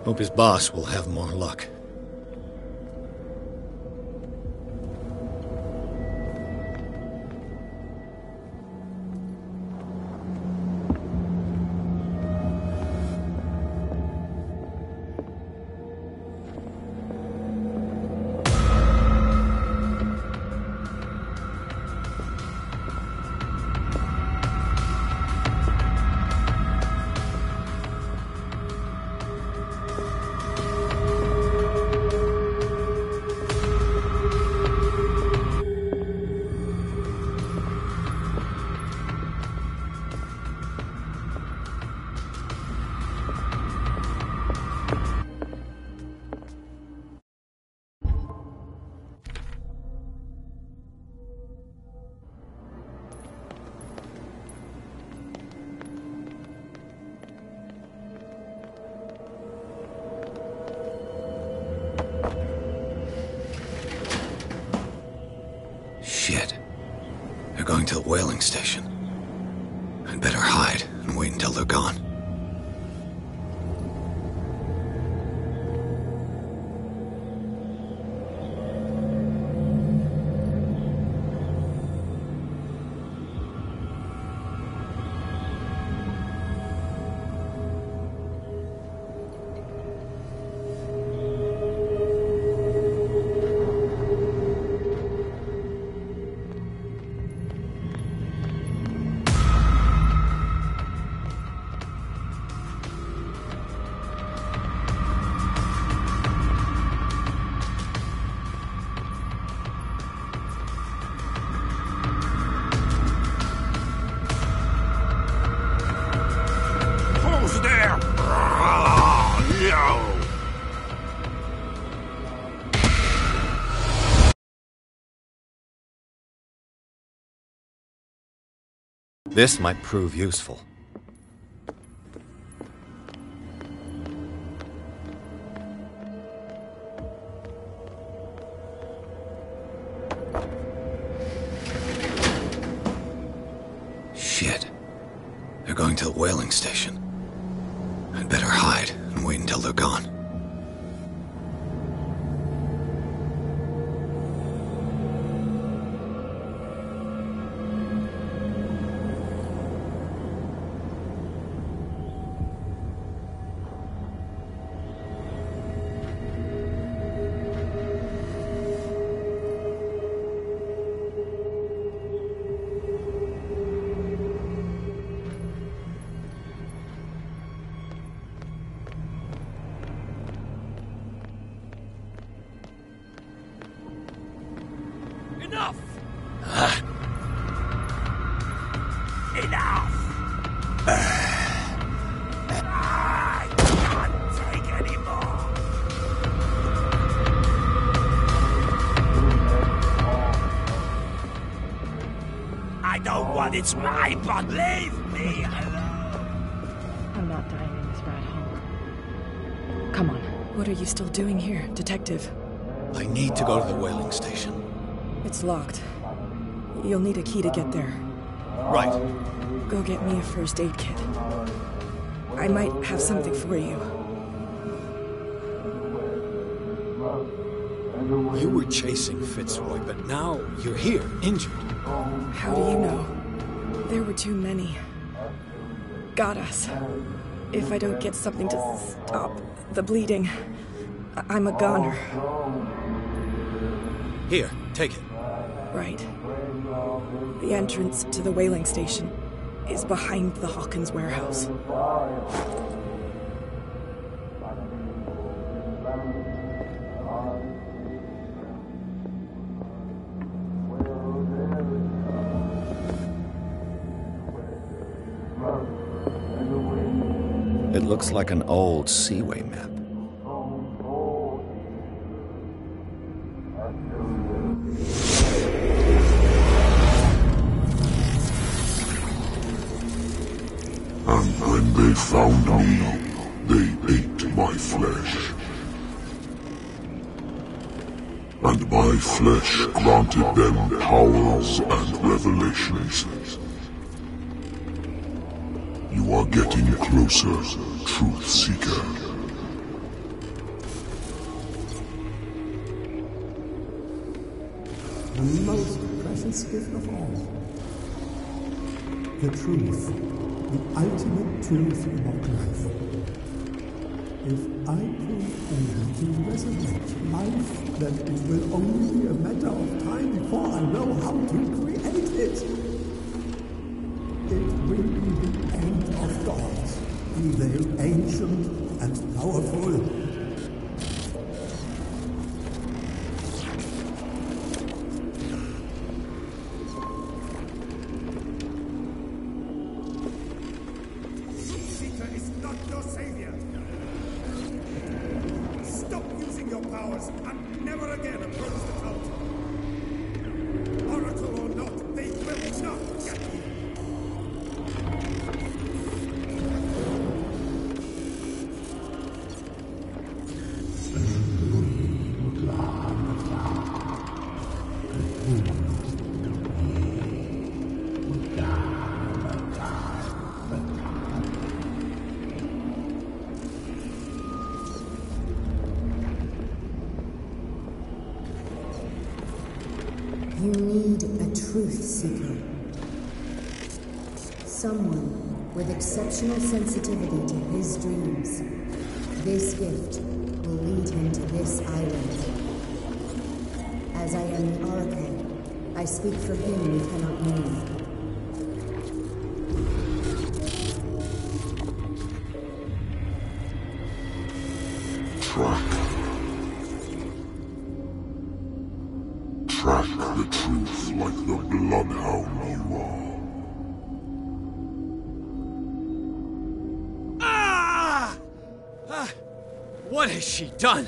Hope his boss will have more luck. Shit. They're going to the whaling station. I'd better hide and wait until they're gone. This might prove useful. Shit. They're going to the whaling station. I'd better hide and wait until they're gone. Enough! Enough! I can't take any more! It's my blood. Leave me alone. I'm not dying in this rat hole. Come on. What are you still doing here, Detective? I need to go to the whaling station. It's locked. You'll need a key to get there. Right. Go get me a first aid kit. I might have something for you. You were chasing Fitzroy, but now you're here, injured. How do you know? There were too many. Got us. If I don't get something to stop the bleeding, I'm a goner. Here, take it. Right. The entrance to the whaling station is behind the Hawkins warehouse. It looks like an old Seaway map. And when they found me, they ate my flesh. And my flesh granted them powers and revelations. You are getting closer, Truth Seeker. The most precious gift of all. The truth. The ultimate truth about life. If I can aim to resurrect life, then it will only be a matter of time before I know how to create it. It will be the end of gods, be they ancient and powerful. Seeker is not your savior. Stop using your powers and never again approach the cult. Oracle or not, they will not get you. You need a truth seeker. Someone with exceptional sensitivity to his dreams. This gift will lead him to this island. As I am the Oracle, I speak for him we cannot move. Track the truth like the bloodhound you are. What has she done?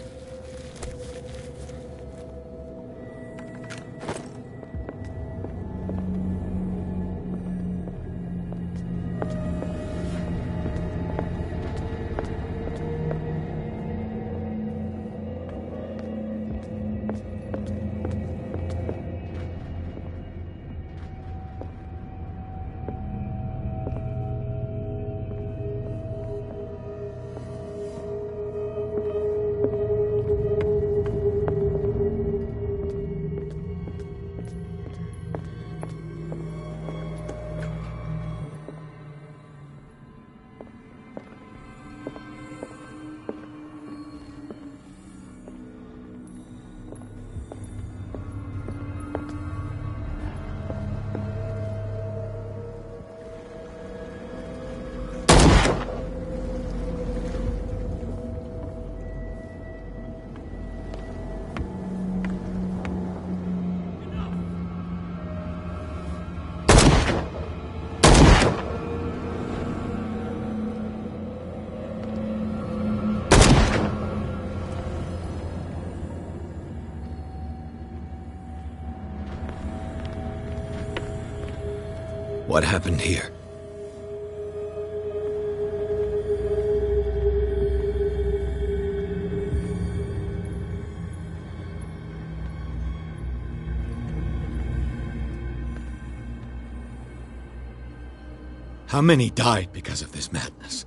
What happened here? How many died because of this madness?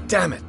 Damn it!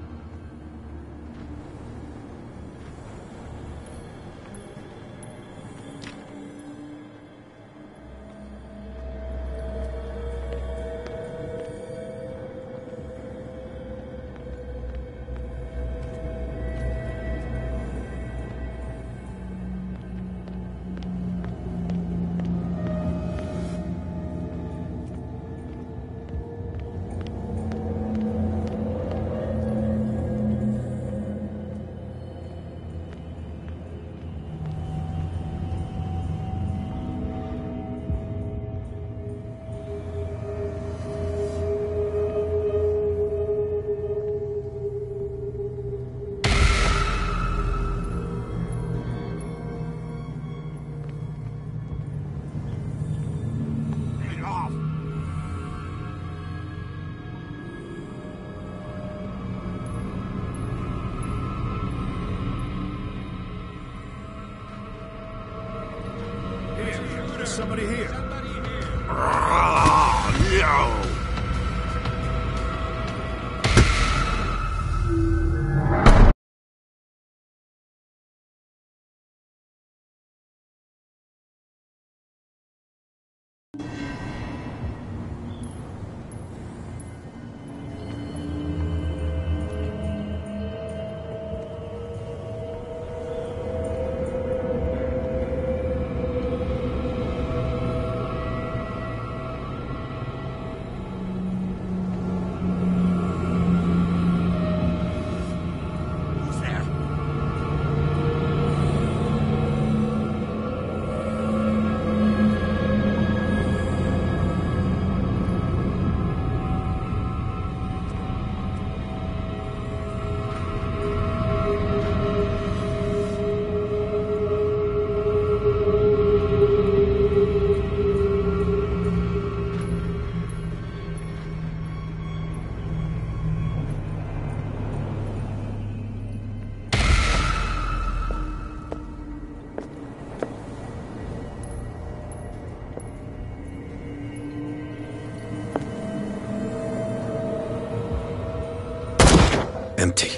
Somebody here. No! Empty.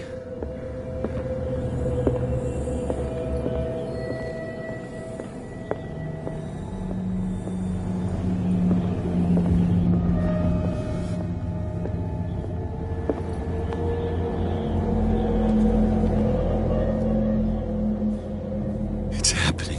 It's happening.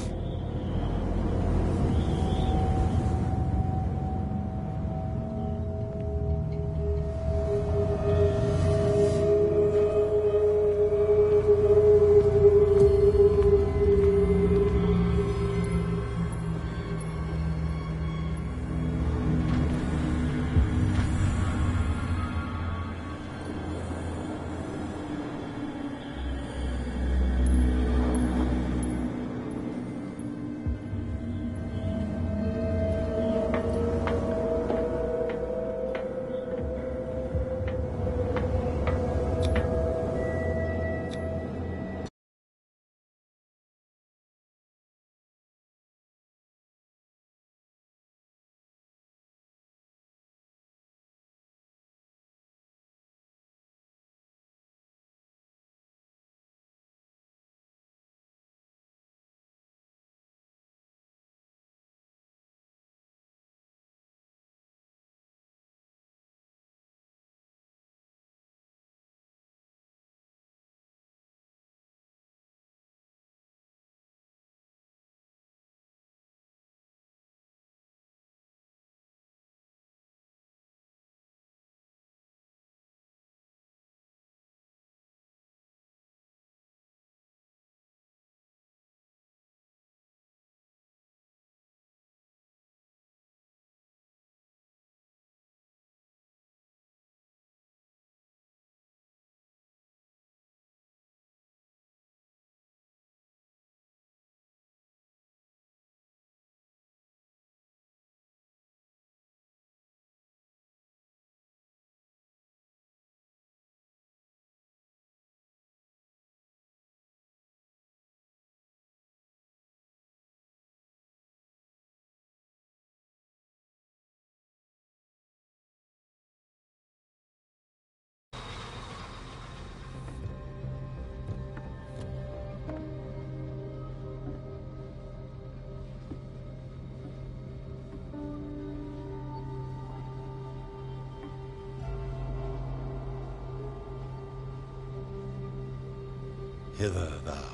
Hither thou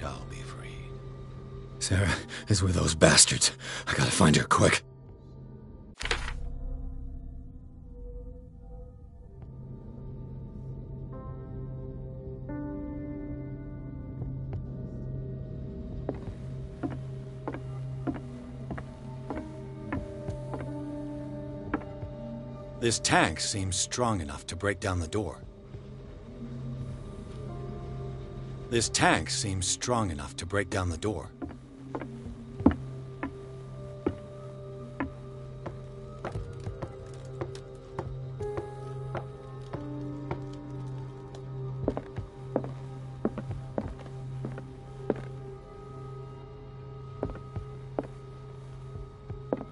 shalt be free. Sarah is with those bastards. I gotta find her quick. This tank seems strong enough to break down the door. This tank seems strong enough to break down the door.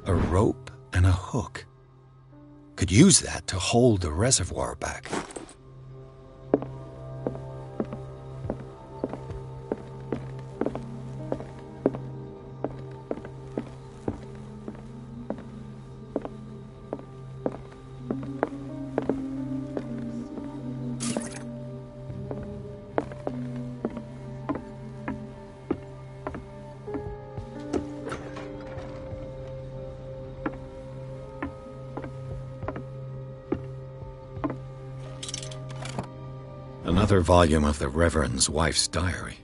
A rope and a hook. Could use that to hold the reservoir back. Another volume of the Reverend's wife's diary.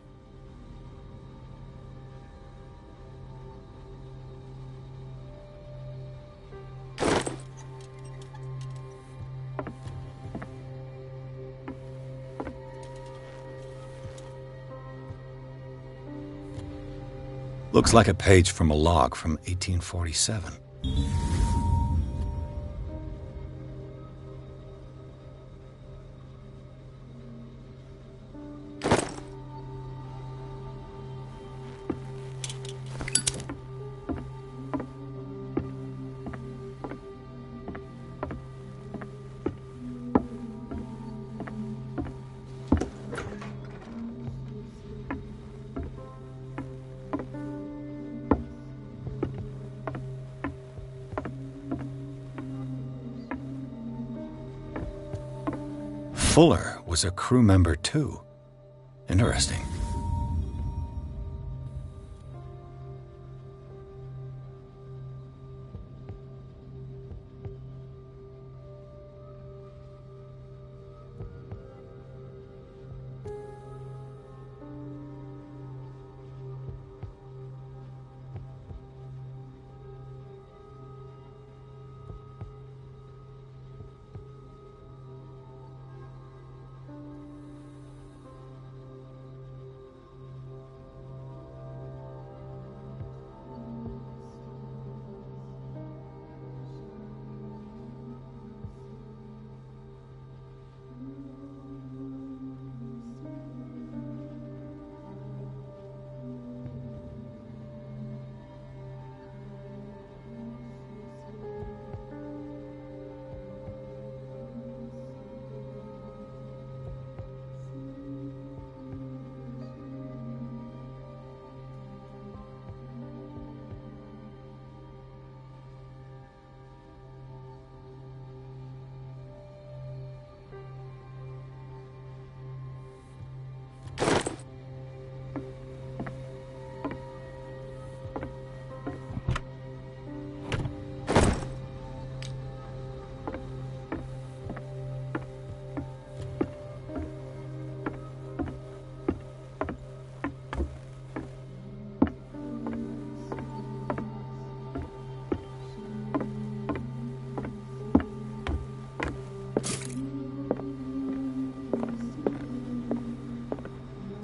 Looks like a page from a log from 1847. Fuller was a crew member too. Interesting.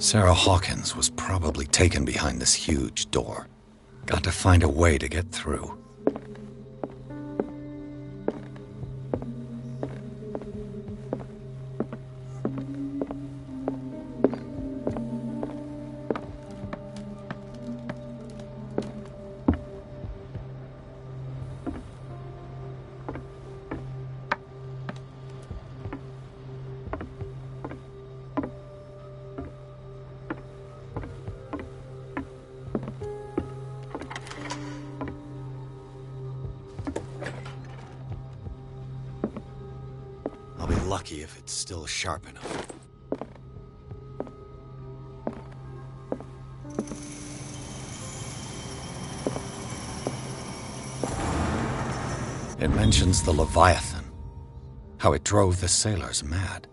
Sarah Hawkins was probably taken behind this huge door. Got to find a way to get through. I'll be lucky if it's still sharp enough. It mentions the Leviathan, how it drove the sailors mad.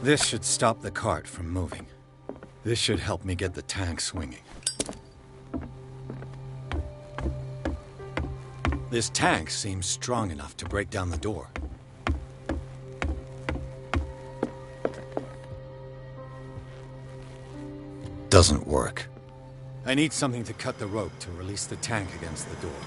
This should stop the cart from moving. This should help me get the tank swinging. This tank seems strong enough to break down the door. Doesn't work. I need something to cut the rope to release the tank against the door.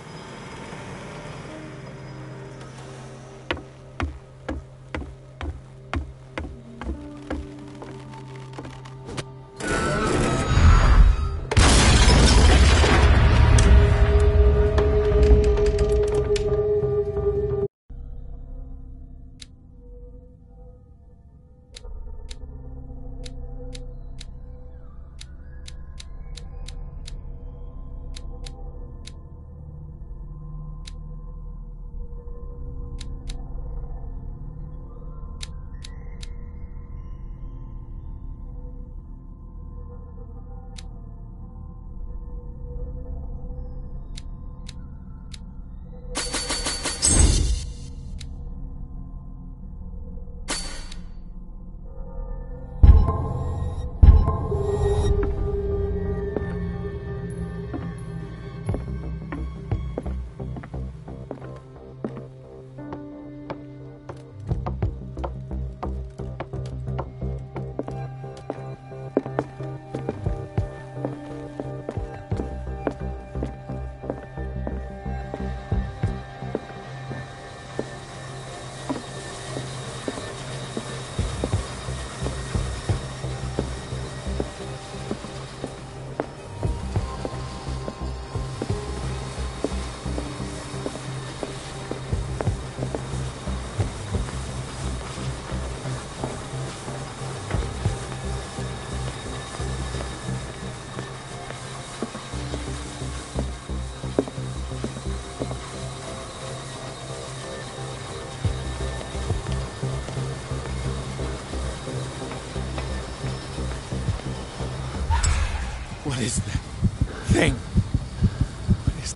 What is that thing? What is...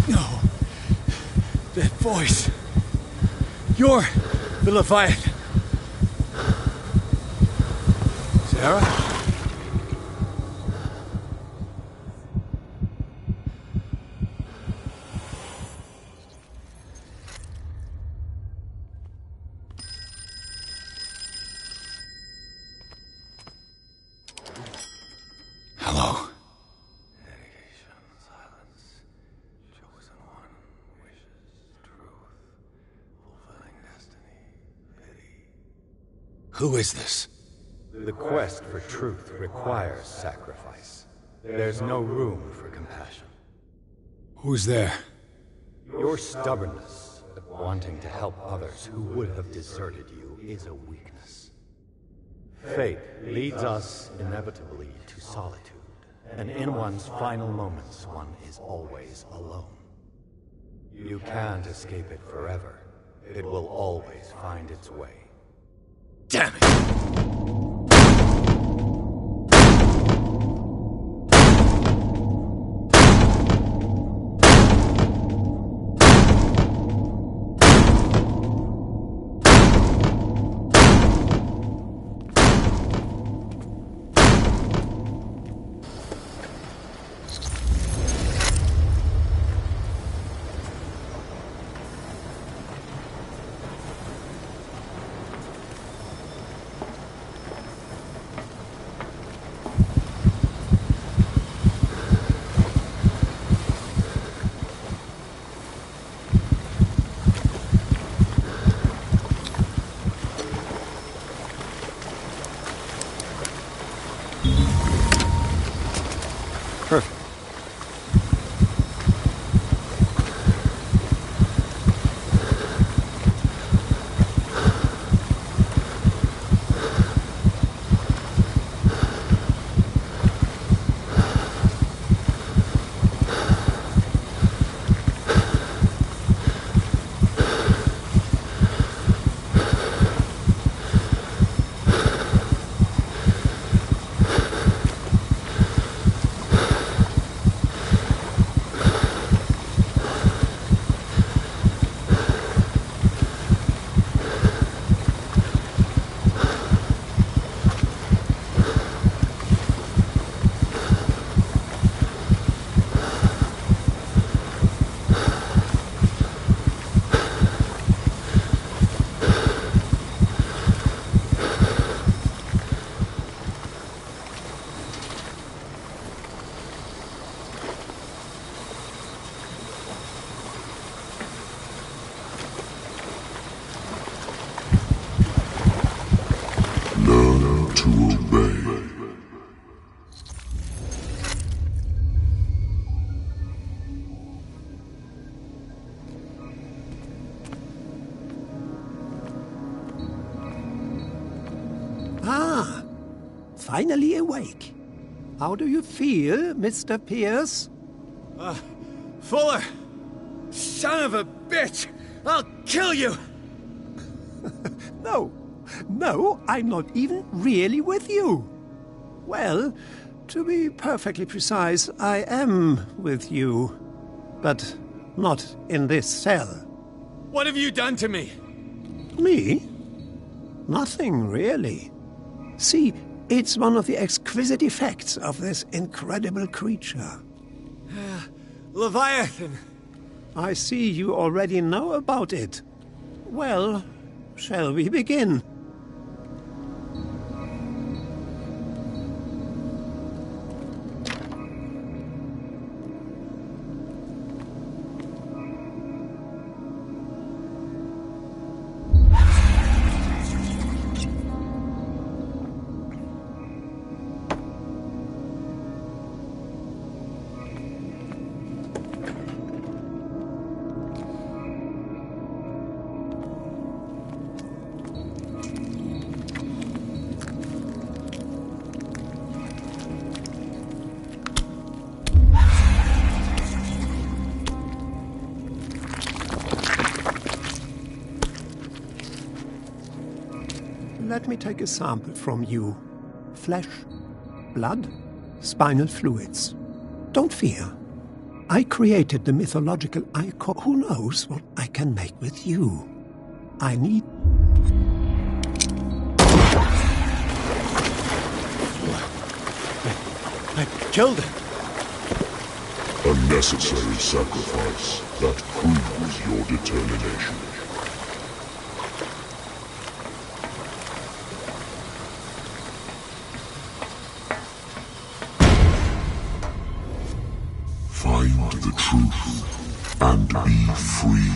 No. That voice. You're the Leviathan. Sarah? Hello. Who is this? The quest for truth requires sacrifice. There's no room for compassion. Who's there? Your stubbornness, wanting to help others who would have deserted you, is a weakness. Fate leads us inevitably to solitude, and in one's final moments, one is always alone. You can't escape it forever. It will always find its way. Damn it! finally awake. How do you feel, Mr. Pierce? Fuller! Son of a bitch! I'll kill you! No, I'm not even really with you. Well, to be perfectly precise, I am with you. But not in this cell. What have you done to me? Me? Nothing, really. See, it's one of the exquisite effects of this incredible creature. Leviathan! I see you already know about it. Well, shall we begin? Let me take a sample from you. Flesh, blood, spinal fluids. Don't fear. I created the mythological icon. Who knows what I can make with you? I need... I killed him. A necessary sacrifice that proves your determination. Find the truth and be free.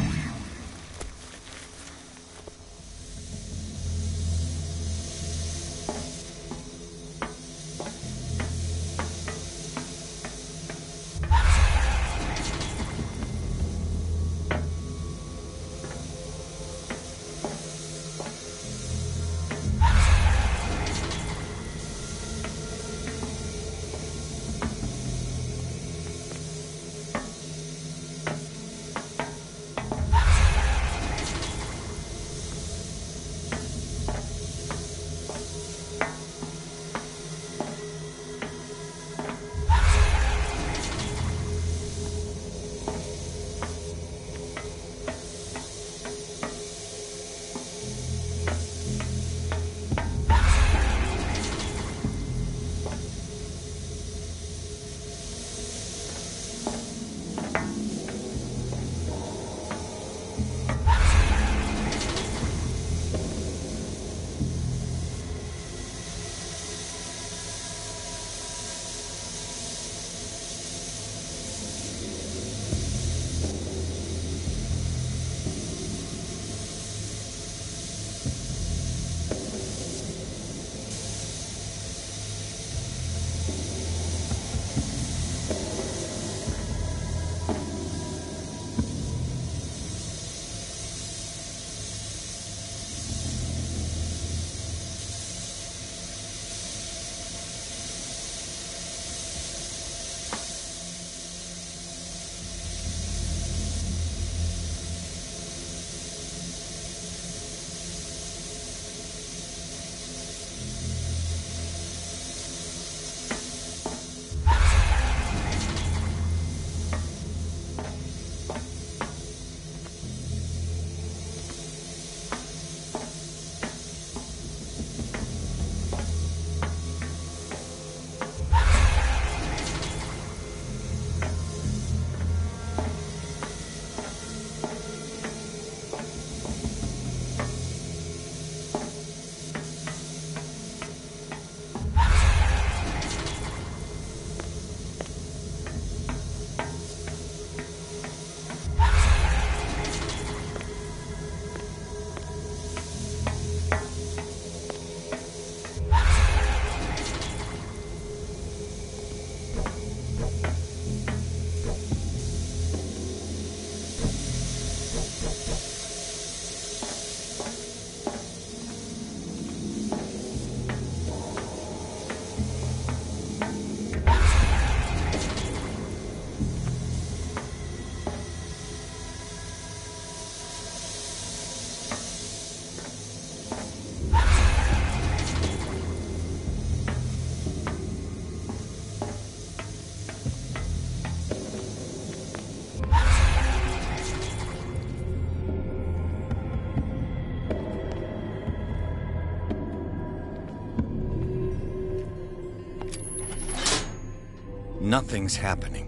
Nothing's happening.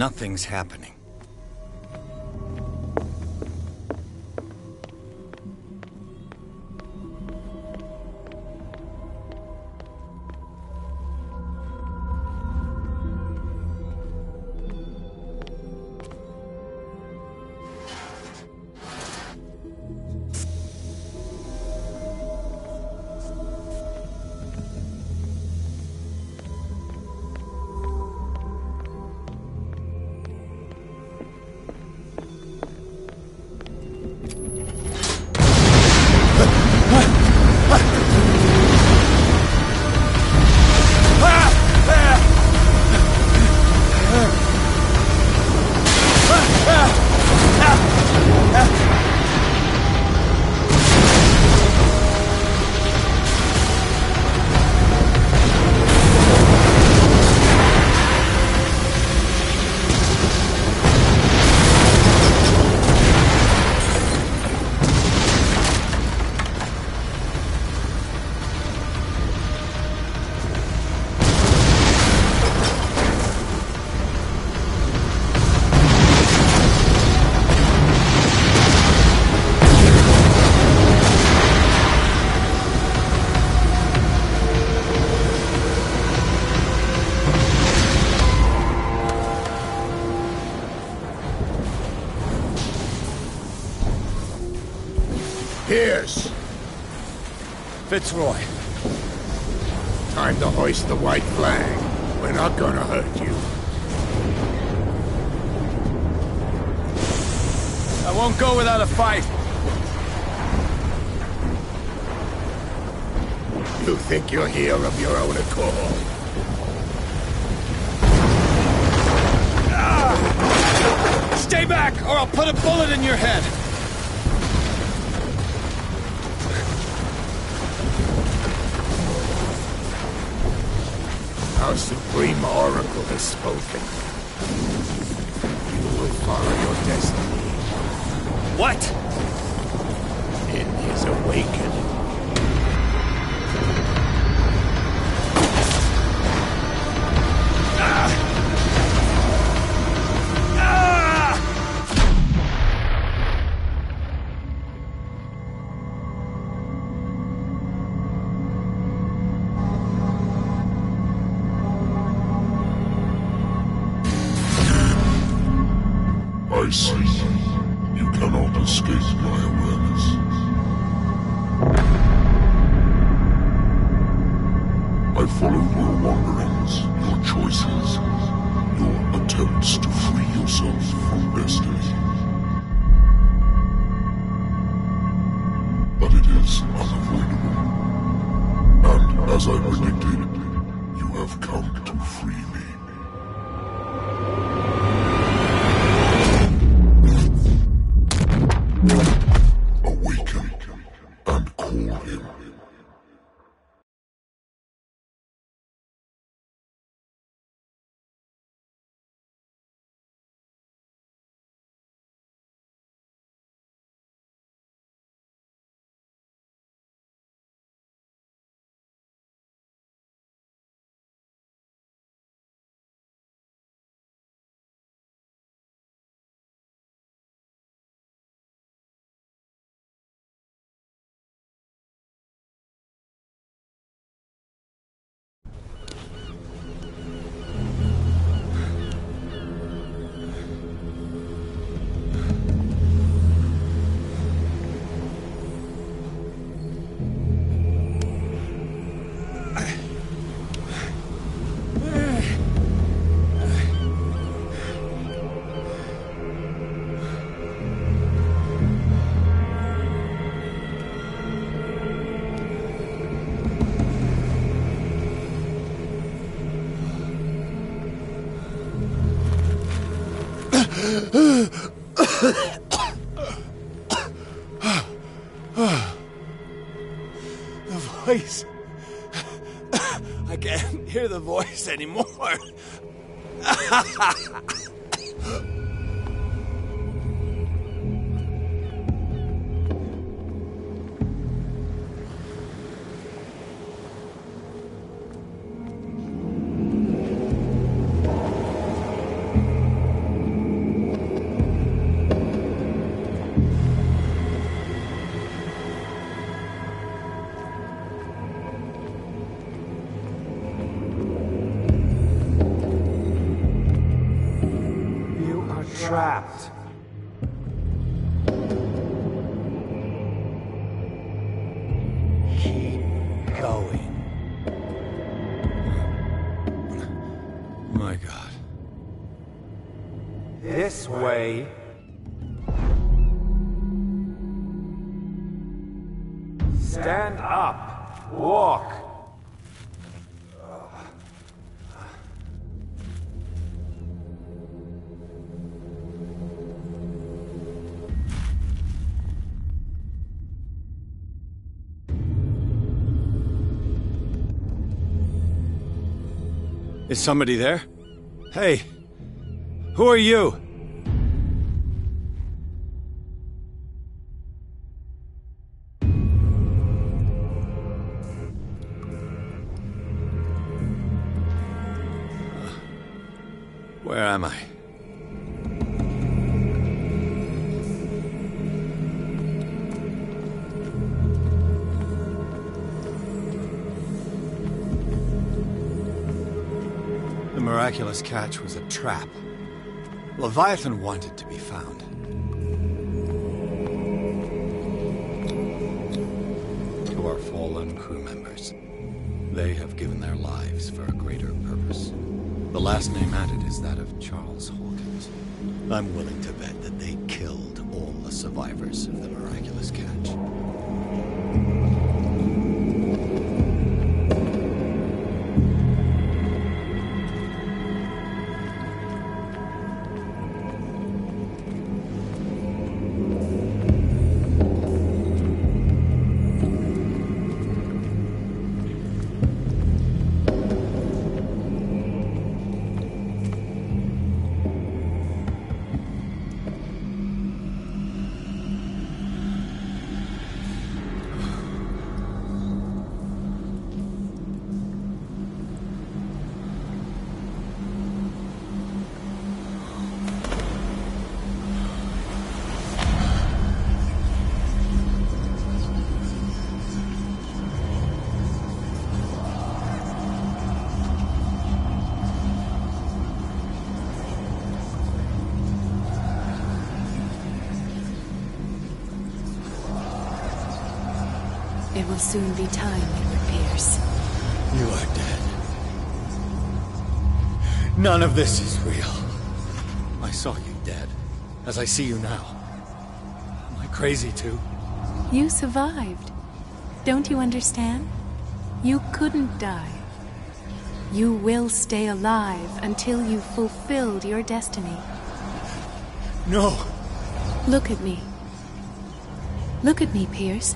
nothing's happening. Pierce! Fitzroy. Time to hoist the white flag. We're not gonna hurt you. I won't go without a fight. You think you're here of your own accord? Stay back, or I'll put a bullet in your head! Our Supreme Oracle has spoken. You will follow your destiny. What? In his awakening. I see. You cannot escape my awareness. I followed your wanderings, your choices, your attempts to free yourself from destiny. But it is unavoidable. And as I predicted, you have come to free me. Awaken and call him. The voice. I can't hear the voice anymore. trapped. Keep going. My God. This way. Stand up. Walk. Is somebody there? Hey, who are you? Where am I? The miraculous catch was a trap. Leviathan wanted to be found. To our fallen crew members, they have given their lives for a greater purpose. The last name added is that of Charles Hawkins. I'm willing to bet that they killed all the survivors of the miraculous catch. It will soon be time, Edward Pierce. You are dead. None of this is real. I saw you dead, as I see you now. Am I crazy too? You survived. Don't you understand? You couldn't die. You will stay alive until you've fulfilled your destiny. No. Look at me. Look at me, Pierce.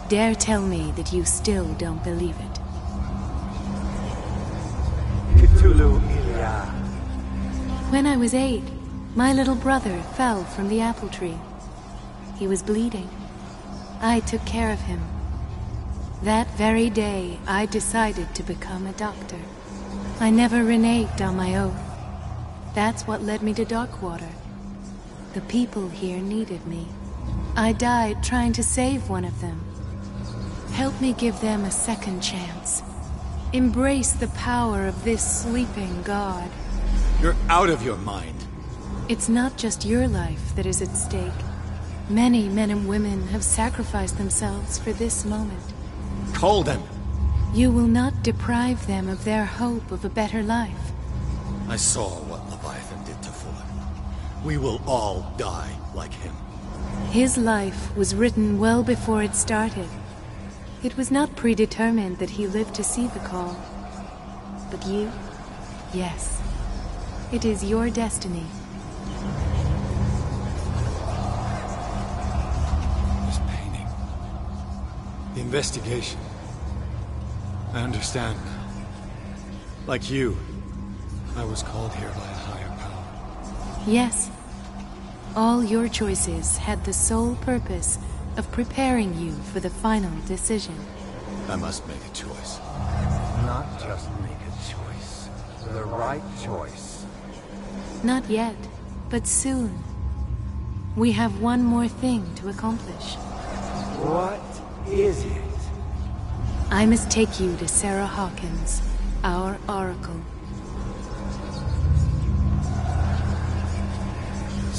Dare tell me that you still don't believe it. Cthulhu Ilya. When I was 8, my little brother fell from the apple tree. He was bleeding. I took care of him. That very day, I decided to become a doctor. I never reneged on my oath. That's what led me to Darkwater. The people here needed me. I died trying to save one of them. Help me give them a second chance. Embrace the power of this sleeping god. You're out of your mind. It's not just your life that is at stake. Many men and women have sacrificed themselves for this moment. Call them. You will not deprive them of their hope of a better life. I saw what Leviathan did to Fuller. We will all die like him. His life was written well before it started. It was not predetermined that he lived to see the call. But you? Yes. It is your destiny. This painting. The investigation. I understand now. Like you, I was called here by a higher power. Yes. All your choices had the sole purpose of preparing you for the final decision. I must make a choice. Not just make a choice. The right choice. Not yet, but soon. We have one more thing to accomplish. What is it? I must take you to Sarah Hawkins, our Oracle.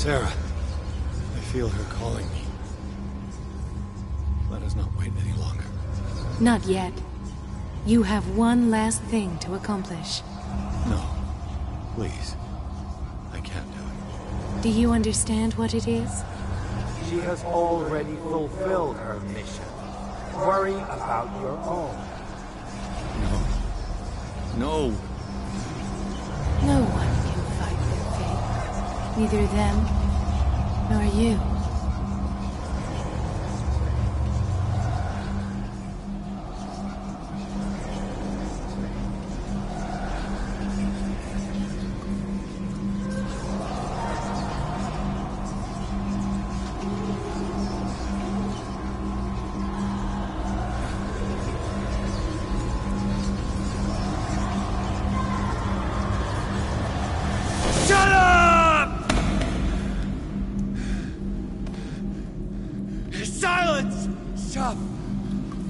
Sarah, I feel her calling me. Let us not wait any longer. Not yet. You have one last thing to accomplish. No. Please. I can't do it. Do you understand what it is? She has already fulfilled her mission. Worry about your own. No. No one can fight their fate. Neither them, nor you. Silence! Stop!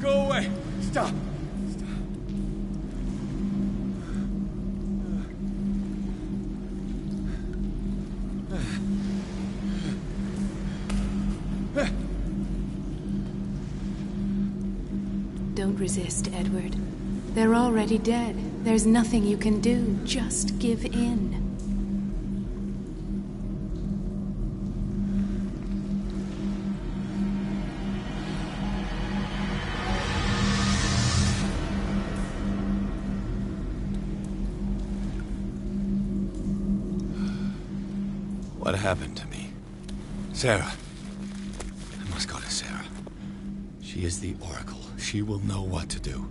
Go away! Stop! Don't resist, Edward. They're already dead. There's nothing you can do. Just give in. What happened to me? Sarah. I must go to Sarah. She is the Oracle. She will know what to do.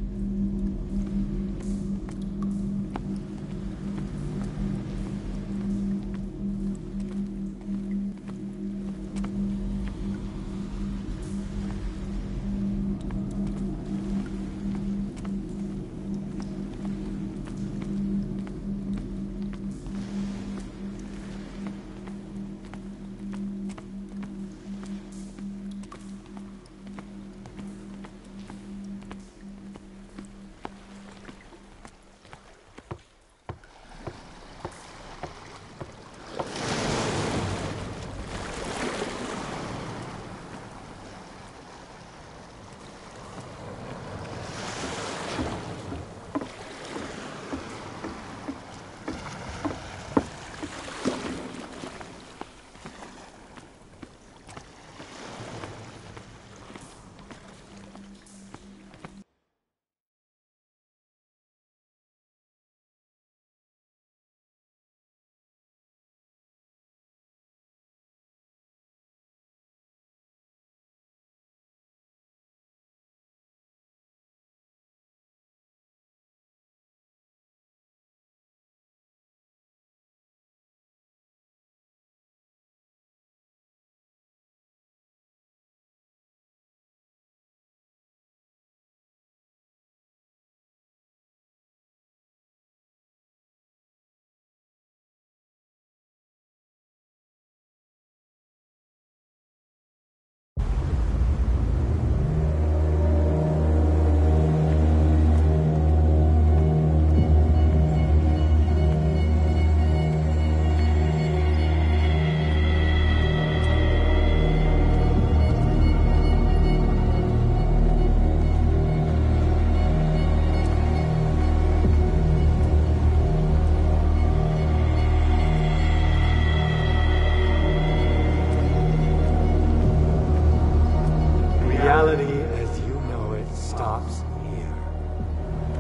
Reality as you know it stops here.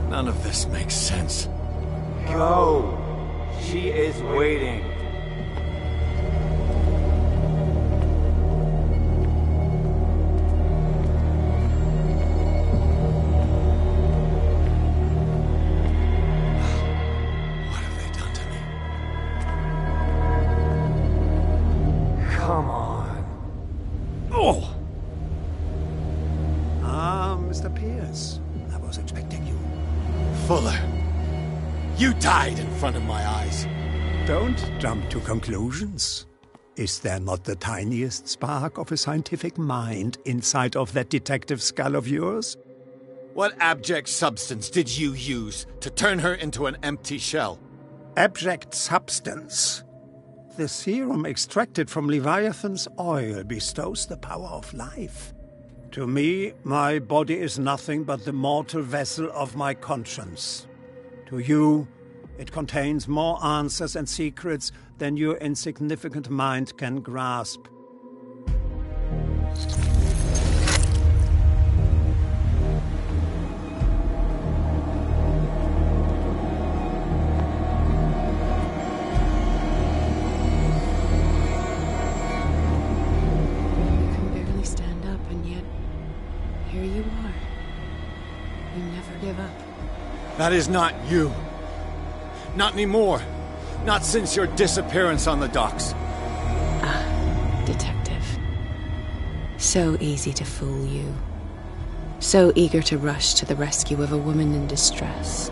None of this makes sense. Go! She is waiting. What have they done to me? Come on. Oh! Mr. Pierce. I was expecting you. Fuller. You died in front of my eyes. Don't jump to conclusions. Is there not the tiniest spark of a scientific mind inside of that detective skull of yours? What abject substance did you use to turn her into an empty shell? Abject substance. The serum extracted from Leviathan's oil bestows the power of life. To me, my body is nothing but the mortal vessel of my conscience. To you, it contains more answers and secrets than your insignificant mind can grasp. That is not you. Not anymore. Not since your disappearance on the docks. Ah, detective. So easy to fool you. So eager to rush to the rescue of a woman in distress.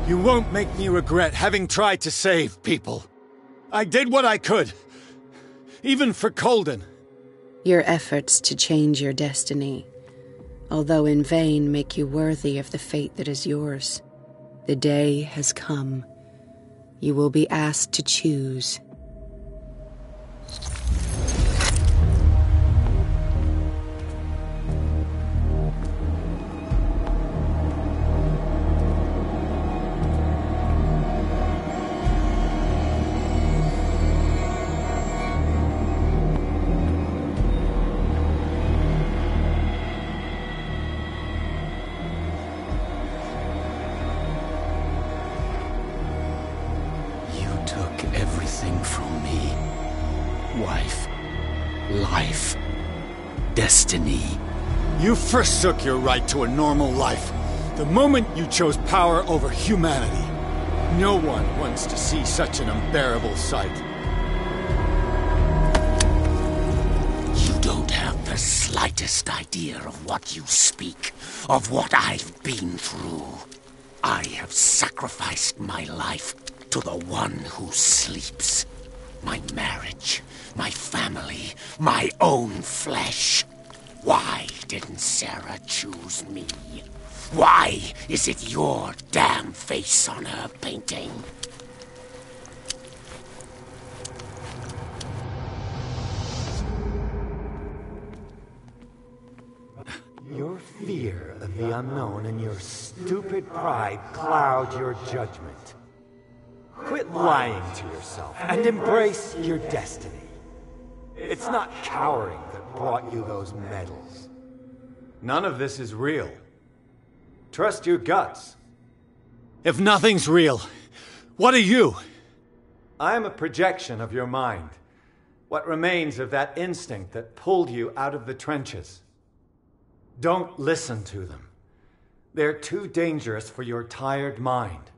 You won't make me regret having tried to save people. I did what I could. Even for Colden. Your efforts to change your destiny, although in vain, make you worthy of the fate that is yours. The day has come. You will be asked to choose. Destiny. You forsook your right to a normal life the moment you chose power over humanity. No one wants to see such an unbearable sight. You don't have the slightest idea of what you speak, of what I've been through. I have sacrificed my life to the one who sleeps. My marriage, my family, my own flesh. Why didn't Sarah choose me? Why is it your damn face on her painting? Your fear of the unknown and your stupid pride cloud your judgment. Quit lying to yourself and embrace your destiny. It's not cowering that brought you those medals. None of this is real. Trust your guts. If nothing's real, what are you? I am a projection of your mind. What remains of that instinct that pulled you out of the trenches. Don't listen to them. They're too dangerous for your tired mind.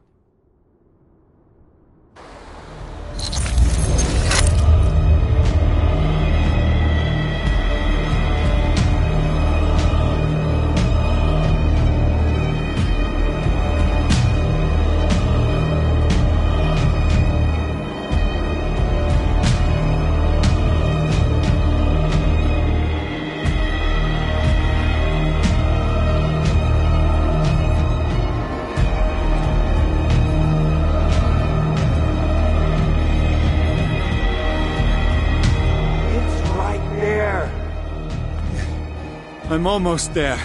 I'm almost there.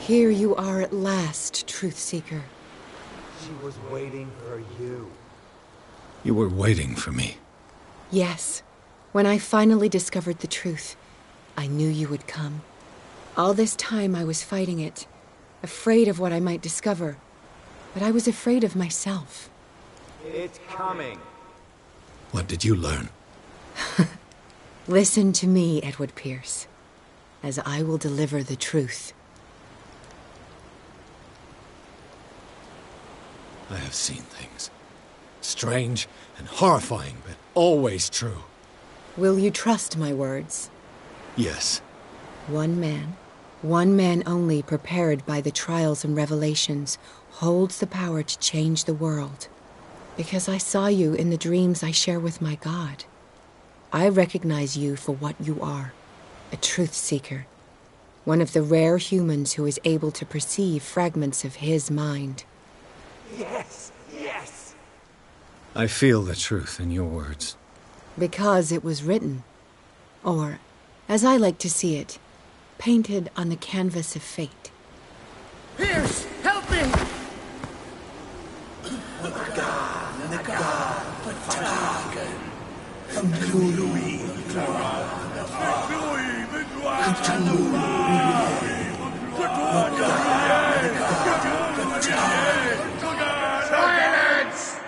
Here you are at last, Truth Seeker. She was waiting for you. You were waiting for me. Yes. When I finally discovered the truth, I knew you would come. All this time I was fighting it, afraid of what I might discover. But I was afraid of myself. It's coming. What did you learn? Listen to me, Edward Pierce, as I will deliver the truth. I have seen things. Strange and horrifying, but always true. Will you trust my words? Yes. One man only, prepared by the trials and revelations, holds the power to change the world. Because I saw you in the dreams I share with my God. I recognize you for what you are, a truth seeker. One of the rare humans who is able to perceive fragments of his mind. Yes, yes! I feel the truth in your words. Because it was written. Or, as I like to see it, painted on the canvas of fate. Pierce, help me! The God, Vertragen. Silence!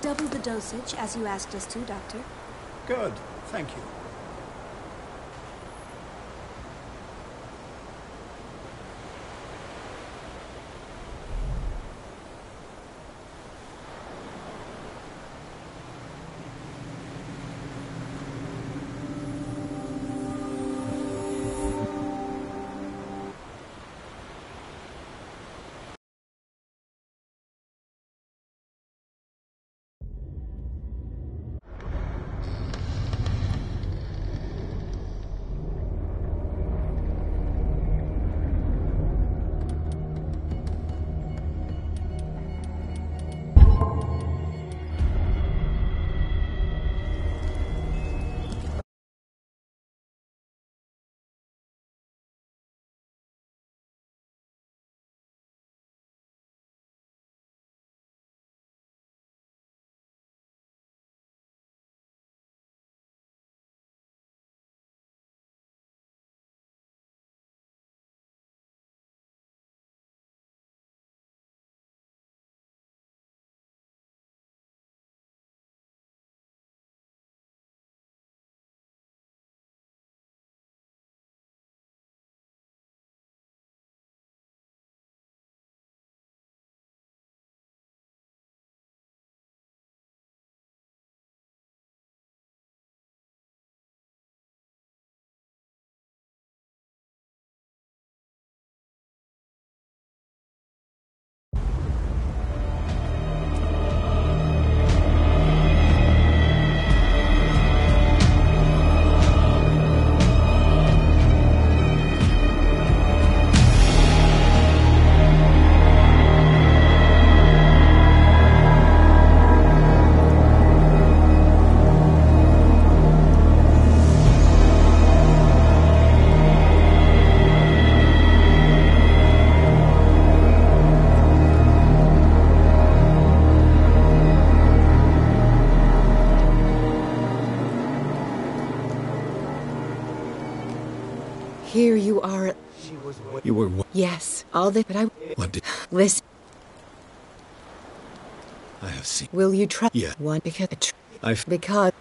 doubled the dosage, as you asked us to, Doctor. Good, thank you. Here you are. You were what? Yes, all the... But I... What did... Listen. I have seen... Will you try... Yeah. One, because... I've... Because...